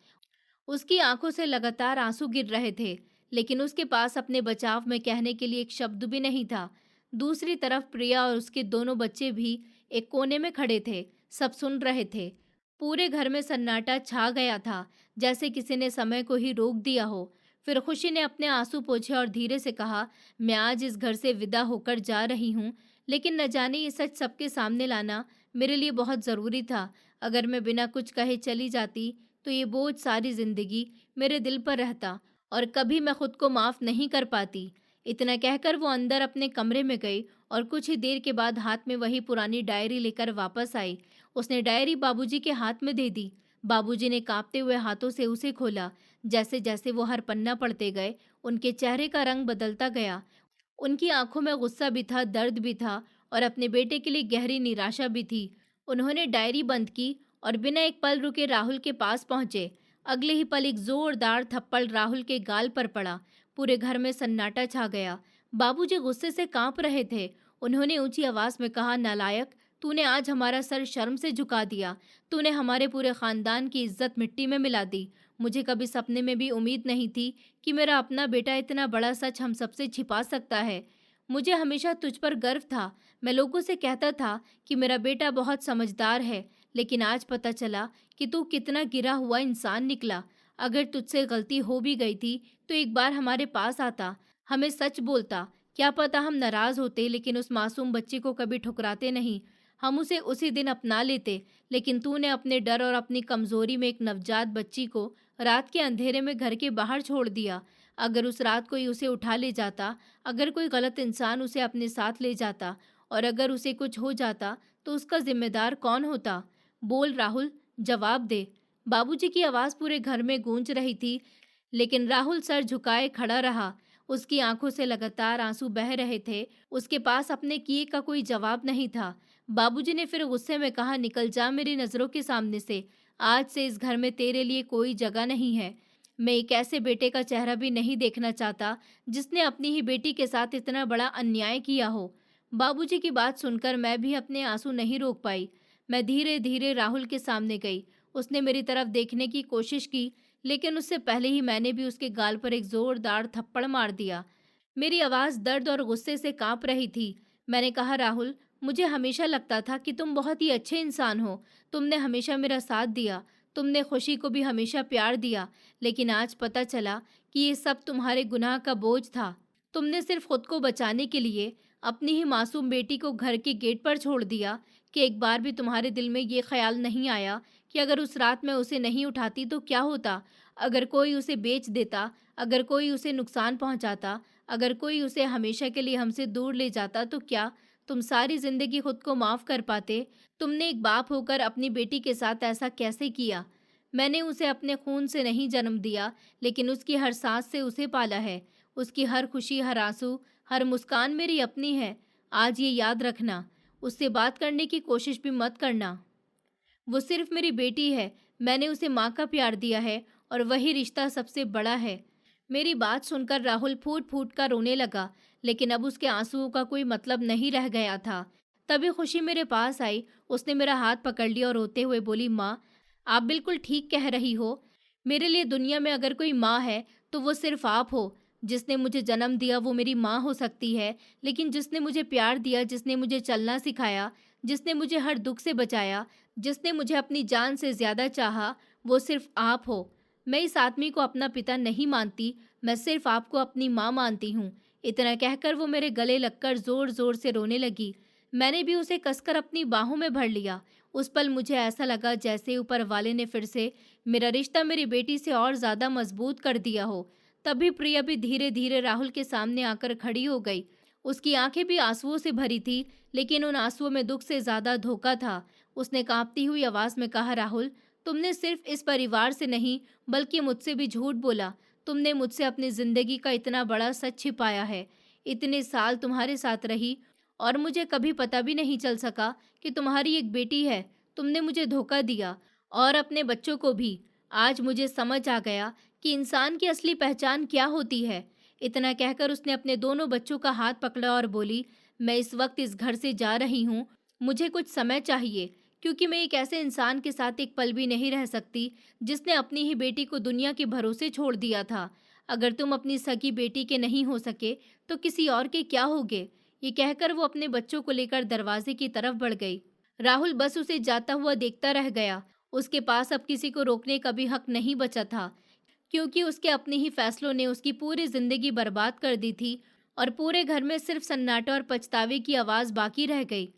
[SPEAKER 1] उसकी आंखों से लगातार आंसू गिर रहे थे, लेकिन उसके पास अपने बचाव में कहने के लिए एक शब्द भी नहीं था। दूसरी तरफ प्रिया और उसके दोनों बच्चे भी एक कोने में खड़े थे। सब सुन रहे थे। पूरे घर में सन्नाटा छा गया था, जैसे किसी ने समय को ही रोक दिया हो। फिर खुशी ने अपने आंसू पोंछे और धीरे से कहा, मैं आज इस घर से विदा होकर जा रही हूँ, लेकिन न जाने ये सच सबके सामने लाना मेरे लिए बहुत ज़रूरी था। अगर मैं बिना कुछ कहे चली जाती तो ये बोझ सारी जिंदगी मेरे दिल पर रहता और कभी मैं खुद को माफ़ नहीं कर पाती। इतना कहकर वो अंदर अपने कमरे में गई और कुछ ही देर के बाद हाथ में वही पुरानी डायरी लेकर वापस आई। उसने डायरी बाबूजी के हाथ में दे दी। बाबूजी ने कांपते हुए हाथों से उसे खोला। जैसे जैसे वो हर पन्ना पढ़ते गए, उनके चेहरे का रंग बदलता गया। उनकी आंखों में गुस्सा भी था, दर्द भी था और अपने बेटे के लिए गहरी निराशा भी थी। उन्होंने डायरी बंद की और बिना एक पल रुके राहुल के पास पहुंचे। अगले ही पल एक जोरदार थप्पड़ राहुल के गाल पर पड़ा। पूरे घर में सन्नाटा छा गया। बाबूजी गुस्से से कांप रहे थे। उन्होंने ऊंची आवाज में कहा, नालायक, तूने आज हमारा सर शर्म से झुका दिया। तूने हमारे पूरे खानदान की इज्जत मिट्टी में मिला दी। मुझे कभी सपने में भी उम्मीद नहीं थी कि मेरा अपना बेटा इतना बड़ा सच हम सबसे छिपा सकता है। मुझे हमेशा तुझ पर गर्व था। मैं लोगों से कहता था कि मेरा बेटा बहुत समझदार है, लेकिन आज पता चला कि तू कितना गिरा हुआ इंसान निकला। अगर तुझसे गलती हो भी गई थी तो एक बार हमारे पास आता, हमें सच बोलता। क्या पता हम नाराज होते, लेकिन उस मासूम बच्चे को कभी ठुकराते नहीं। हम उसे उसी दिन अपना लेते। लेकिन तूने अपने डर और अपनी कमजोरी में एक नवजात बच्ची को रात के अंधेरे में घर के बाहर छोड़ दिया। अगर उस रात कोई उसे उठा ले जाता, अगर कोई गलत इंसान उसे अपने साथ ले जाता और अगर उसे कुछ हो जाता तो उसका जिम्मेदार कौन होता? बोल राहुल, जवाब दे। बाबूजी की आवाज पूरे घर में गूंज रही थी, लेकिन राहुल सर झुकाए खड़ा रहा। उसकी आंखों से लगातार आंसू बह रहे थे। उसके पास अपने किए का कोई जवाब नहीं था। बाबूजी ने फिर गुस्से में कहा, निकल जा मेरी नजरों के सामने से। आज से इस घर में तेरे लिए कोई जगह नहीं है। मैं एक ऐसे बेटे का चेहरा भी नहीं देखना चाहता जिसने अपनी ही बेटी के साथ इतना बड़ा अन्याय किया हो। बाबूजी की बात सुनकर मैं भी अपने आंसू नहीं रोक पाई। मैं धीरे धीरे राहुल के सामने गई। उसने मेरी तरफ देखने की कोशिश की, लेकिन उससे पहले ही मैंने भी उसके गाल पर एक जोरदार थप्पड़ मार दिया। मेरी आवाज़ दर्द और गुस्से से कांप रही थी। मैंने कहा, राहुल, मुझे हमेशा लगता था कि तुम बहुत ही अच्छे इंसान हो। तुमने हमेशा मेरा साथ दिया। तुमने खुशी को भी हमेशा प्यार दिया। लेकिन आज पता चला कि ये सब तुम्हारे गुनाह का बोझ था। तुमने सिर्फ खुद को बचाने के लिए अपनी ही मासूम बेटी को घर के गेट पर छोड़ दिया। कि एक बार भी तुम्हारे दिल में ये ख्याल नहीं आया कि अगर उस रात मैं उसे नहीं उठाती तो क्या होता? अगर कोई उसे बेच देता, अगर कोई उसे नुकसान पहुंचाता, अगर कोई उसे हमेशा के लिए हमसे दूर ले जाता तो क्या तुम सारी जिंदगी खुद को माफ कर पाते? तुमने एक बाप होकर अपनी बेटी के साथ ऐसा कैसे किया? मैंने उसे अपने खून से नहीं जन्म दिया, लेकिन उसकी हर सांस से उसे पाला है। उसकी हर खुशी, हर आंसू, हर मुस्कान मेरी अपनी है। आज ये याद रखना। उससे बात करने की कोशिश भी मत करना। वो सिर्फ मेरी बेटी है। मैंने उसे माँ का प्यार दिया है और वही रिश्ता सबसे बड़ा है। मेरी बात सुनकर राहुल फूट फूट कर रोने लगा, लेकिन अब उसके आंसुओं का कोई मतलब नहीं रह गया था। तभी खुशी मेरे पास आई। उसने मेरा हाथ पकड़ लिया और रोते हुए बोली, माँ, आप बिल्कुल ठीक कह रही हो। मेरे लिए दुनिया में अगर कोई माँ है तो वो सिर्फ आप हो। जिसने मुझे जन्म दिया वो मेरी माँ हो सकती है, लेकिन जिसने मुझे प्यार दिया, जिसने मुझे चलना सिखाया, जिसने मुझे हर दुख से बचाया, जिसने मुझे अपनी जान से ज़्यादा चाहा, वो सिर्फ आप हो। मैं इस आदमी को अपना पिता नहीं मानती, मैं सिर्फ आपको अपनी माँ मानती हूँ। इतना कहकर वो मेरे गले लगकर ज़ोर ज़ोर से रोने लगी। मैंने भी उसे कसकर अपनी बाहों में भर लिया। उस पल मुझे ऐसा लगा जैसे ऊपर वाले ने फिर से मेरा रिश्ता मेरी बेटी से और ज़्यादा मजबूत कर दिया हो। तभी प्रिया भी धीरे धीरे राहुल के सामने आकर खड़ी हो गई। उसकी आंखें भी आंसुओं से भरी थी, लेकिन उन आंसुओं में दुख से ज़्यादा धोखा था। उसने कांपती हुई आवाज में कहा, राहुल, तुमने सिर्फ इस परिवार से नहीं बल्कि मुझसे भी झूठ बोला। तुमने मुझसे अपनी जिंदगी का इतना बड़ा सच छिपाया है। इतने साल तुम्हारे साथ रही और मुझे कभी पता भी नहीं चल सका कि तुम्हारी एक बेटी है। तुमने मुझे धोखा दिया और अपने बच्चों को भी। आज मुझे समझ आ गया कि इंसान की असली पहचान क्या होती है। इतना कहकर उसने अपने दोनों बच्चों का हाथ पकड़ा और बोली, मैं इस वक्त इस घर से जा रही हूँ। मुझे कुछ समय चाहिए, क्योंकि मैं एक ऐसे इंसान के साथ एक पल भी नहीं रह सकती जिसने अपनी ही बेटी को दुनिया के भरोसे छोड़ दिया था। अगर तुम अपनी सगी बेटी के नहीं हो सके तो किसी और के क्या होगे? ये कहकर वो अपने बच्चों को लेकर दरवाजे की तरफ बढ़ गई। राहुल बस उसे जाता हुआ देखता रह गया। उसके पास अब किसी को रोकने का भी हक नहीं बचा था, क्योंकि उसके अपने ही फैसलों ने उसकी पूरी जिंदगी बर्बाद कर दी थी और पूरे घर में सिर्फ सन्नाटा और पछतावे की आवाज़ बाकी रह गई।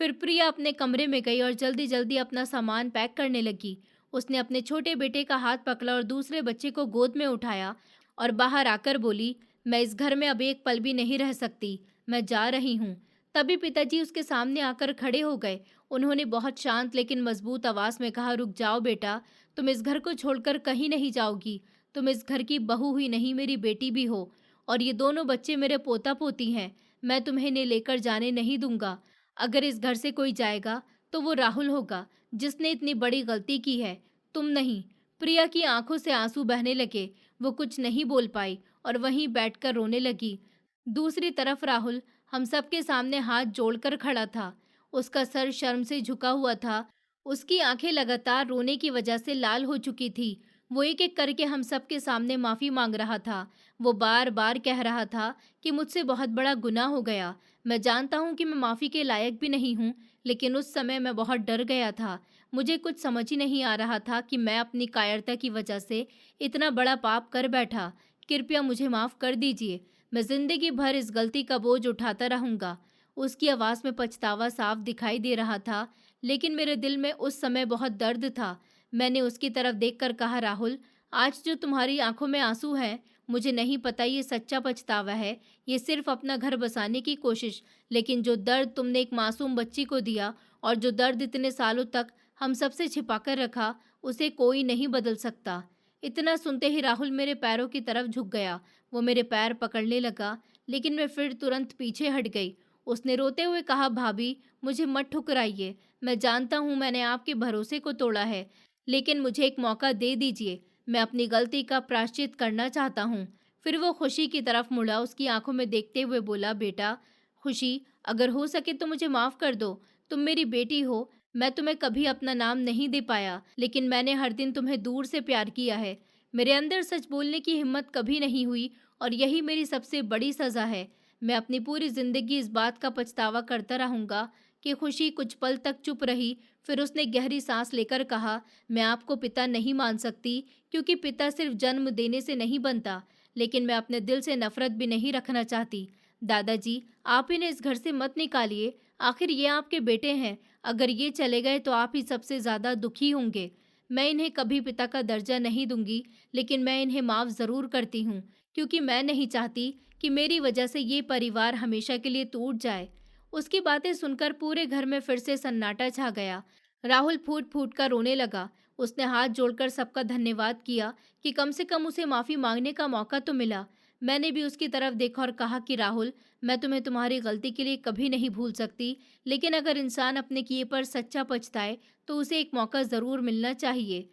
[SPEAKER 1] फिर प्रिया अपने कमरे में गई और जल्दी जल्दी अपना सामान पैक करने लगी। उसने अपने छोटे बेटे का हाथ पकड़ा और दूसरे बच्चे को गोद में उठाया और बाहर आकर बोली, मैं इस घर में अब एक पल भी नहीं रह सकती, मैं जा रही हूँ। तभी पिताजी उसके सामने आकर खड़े हो गए। उन्होंने बहुत शांत लेकिन मजबूत आवाज में कहा, रुक जाओ बेटा, तुम इस घर को छोड़कर कहीं नहीं जाओगी। तुम इस घर की बहू ही नहीं, मेरी बेटी भी हो, और ये दोनों बच्चे मेरे पोता पोती हैं। मैं तुम्हें इन्हें लेकर जाने नहीं दूंगा। अगर इस घर से कोई जाएगा तो वो राहुल होगा, जिसने इतनी बड़ी गलती की है, तुम नहीं। प्रिया की आंखों से आंसू बहने लगे। वो कुछ नहीं बोल पाई और वहीं बैठकर रोने लगी। दूसरी तरफ राहुल हम सबके सामने हाथ जोड़कर खड़ा था। उसका सर शर्म से झुका हुआ था। उसकी आंखें लगातार रोने की वजह से लाल हो चुकी थी। वो एक एक करके हम सबके सामने माफ़ी मांग रहा था। वो बार बार कह रहा था कि मुझसे बहुत बड़ा गुनाह हो गया। मैं जानता हूँ कि मैं माफ़ी के लायक भी नहीं हूँ, लेकिन उस समय मैं बहुत डर गया था। मुझे कुछ समझ ही नहीं आ रहा था कि मैं अपनी कायरता की वजह से इतना बड़ा पाप कर बैठा। कृपया मुझे माफ़ कर दीजिए। मैं जिंदगी भर इस गलती का बोझ उठाता रहूंगा। उसकी आवाज़ में पछतावा साफ दिखाई दे रहा था, लेकिन मेरे दिल में उस समय बहुत दर्द था। मैंने उसकी तरफ देखकर कहा, राहुल, आज जो तुम्हारी आंखों में आंसू हैं, मुझे नहीं पता ये सच्चा पछतावा है, ये सिर्फ अपना घर बसाने की कोशिश। लेकिन जो दर्द तुमने एक मासूम बच्ची को दिया और जो दर्द इतने सालों तक हम सबसे छिपाकर रखा, उसे कोई नहीं बदल सकता। इतना सुनते ही राहुल मेरे पैरों की तरफ झुक गया। वो मेरे पैर पकड़ने लगा, लेकिन मैं फिर तुरंत पीछे हट गई। उसने रोते हुए कहा, भाभी, मुझे मत ठुकराइए। मैं जानता हूँ मैंने आपके भरोसे को तोड़ा है, लेकिन मुझे एक मौका दे दीजिए। मैं अपनी गलती का प्रायश्चित करना चाहता हूँ। फिर वो खुशी की तरफ मुड़ा। उसकी आंखों में देखते हुए बोला, बेटा खुशी, अगर हो सके तो मुझे माफ़ कर दो। तुम मेरी बेटी हो। मैं तुम्हें कभी अपना नाम नहीं दे पाया, लेकिन मैंने हर दिन तुम्हें दूर से प्यार किया है। मेरे अंदर सच बोलने की हिम्मत कभी नहीं हुई, और यही मेरी सबसे बड़ी सज़ा है। मैं अपनी पूरी ज़िंदगी इस बात का पछतावा करता रहूँगा कि खुशी कुछ पल तक चुप रही। फिर उसने गहरी सांस लेकर कहा, मैं आपको पिता नहीं मान सकती, क्योंकि पिता सिर्फ जन्म देने से नहीं बनता, लेकिन मैं अपने दिल से नफरत भी नहीं रखना चाहती। दादाजी, आप इन्हें इस घर से मत निकालिए। आखिर ये आपके बेटे हैं। अगर ये चले गए तो आप ही सबसे ज़्यादा दुखी होंगे। मैं इन्हें कभी पिता का दर्जा नहीं दूंगी, लेकिन मैं इन्हें माफ़ ज़रूर करती हूँ, क्योंकि मैं नहीं चाहती कि मेरी वजह से ये परिवार हमेशा के लिए टूट जाए। उसकी बातें सुनकर पूरे घर में फिर से सन्नाटा छा गया। राहुल फूट फूट कर रोने लगा। उसने हाथ जोड़कर सबका धन्यवाद किया कि कम से कम उसे माफ़ी मांगने का मौका तो मिला। मैंने भी उसकी तरफ देखा और कहा कि राहुल, मैं तुम्हें तुम्हारी गलती के लिए कभी नहीं भूल सकती, लेकिन अगर इंसान अपने किए पर सच्चा पछताए तो उसे एक मौका ज़रूर मिलना चाहिए।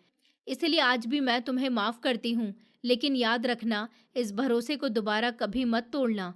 [SPEAKER 1] इसलिए आज भी मैं तुम्हें माफ़ करती हूँ, लेकिन याद रखना, इस भरोसे को दोबारा कभी मत तोड़ना।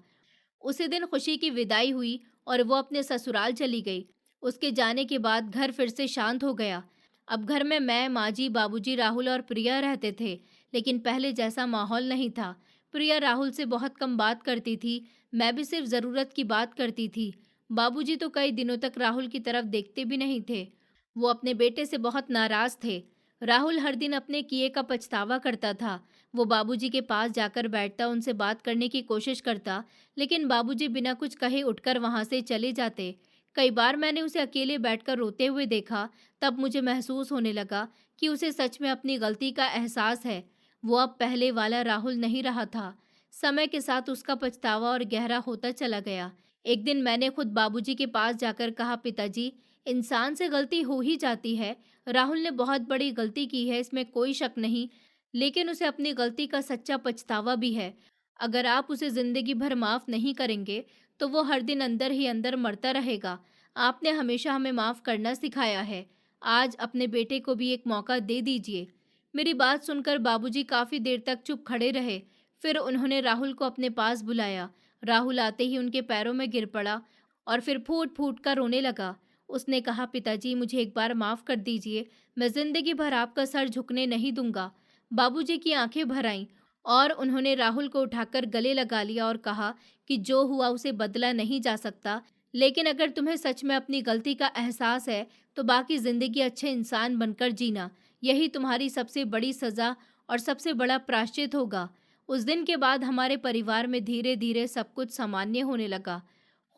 [SPEAKER 1] उसी दिन खुशी की विदाई हुई और वो अपने ससुराल चली गई। उसके जाने के बाद घर फिर से शांत हो गया। अब घर में मैं, माँ जी, बाबूजी, राहुल और प्रिया रहते थे, लेकिन पहले जैसा माहौल नहीं था। प्रिया राहुल से बहुत कम बात करती थी। मैं भी सिर्फ ज़रूरत की बात करती थी। बाबूजी तो कई दिनों तक राहुल की तरफ देखते भी नहीं थे। वो अपने बेटे से बहुत नाराज़ थे। राहुल हर दिन अपने किए का पछतावा करता था। वो बाबूजी के पास जाकर बैठता, उनसे बात करने की कोशिश करता, लेकिन बाबूजी बिना कुछ कहे उठकर वहां से चले जाते। कई बार मैंने उसे अकेले बैठकर रोते हुए देखा। तब मुझे महसूस होने लगा कि उसे सच में अपनी गलती का एहसास है। वो अब पहले वाला राहुल नहीं रहा था। समय के साथ उसका पछतावा और गहरा होता चला गया। एक दिन मैंने खुद बाबूजी के पास जाकर कहा, पिताजी, इंसान से गलती हो ही जाती है। राहुल ने बहुत बड़ी गलती की है, इसमें कोई शक नहीं, लेकिन उसे अपनी गलती का सच्चा पछतावा भी है। अगर आप उसे जिंदगी भर माफ़ नहीं करेंगे, तो वो हर दिन अंदर ही अंदर मरता रहेगा। आपने हमेशा हमें माफ़ करना सिखाया है। आज अपने बेटे को भी एक मौका दे दीजिए। मेरी बात सुनकर बाबूजी काफ़ी देर तक चुप खड़े रहे। फिर उन्होंने राहुल को अपने पास बुलाया। राहुल आते ही उनके पैरों में गिर पड़ा और फिर फूट फूट कर रोने लगा। उसने कहा, पिताजी, मुझे एक बार माफ़ कर दीजिए। मैं ज़िंदगी भर आपका सर झुकने नहीं दूंगा। बाबूजी की आंखें भर आईं और उन्होंने राहुल को उठाकर गले लगा लिया और कहा कि जो हुआ उसे बदला नहीं जा सकता, लेकिन अगर तुम्हें सच में अपनी गलती का एहसास है तो बाकी ज़िंदगी अच्छे इंसान बनकर जीना। यही तुम्हारी सबसे बड़ी सज़ा और सबसे बड़ा प्रायश्चित होगा। उस दिन के बाद हमारे परिवार में धीरे धीरे सब कुछ सामान्य होने लगा।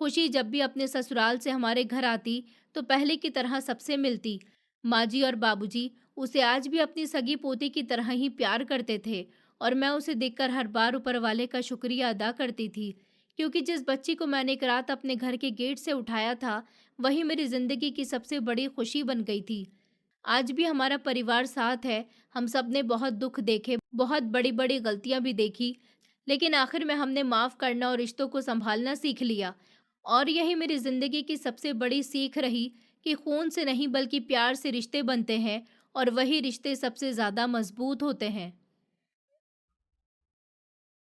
[SPEAKER 1] खुशी जब भी अपने ससुराल से हमारे घर आती तो पहले की तरह सबसे मिलती। माँ जी और बाबूजी उसे आज भी अपनी सगी पोती की तरह ही प्यार करते थे। और मैं उसे देखकर हर बार ऊपर वाले का शुक्रिया अदा करती थी, क्योंकि जिस बच्ची को मैंने एक रात अपने घर के गेट से उठाया था, वही मेरी ज़िंदगी की सबसे बड़ी खुशी बन गई थी। आज भी हमारा परिवार साथ है। हम सब ने बहुत दुख देखे, बहुत बड़ी-बड़ी गलतियाँ भी देखी, लेकिन आखिर में हमने माफ़ करना और रिश्तों को सँभालना सीख लिया। और यही मेरी ज़िंदगी की सबसे बड़ी सीख रही कि खून से नहीं बल्कि प्यार से रिश्ते बनते हैं और वही रिश्ते सबसे ज़्यादा मज़बूत होते हैं।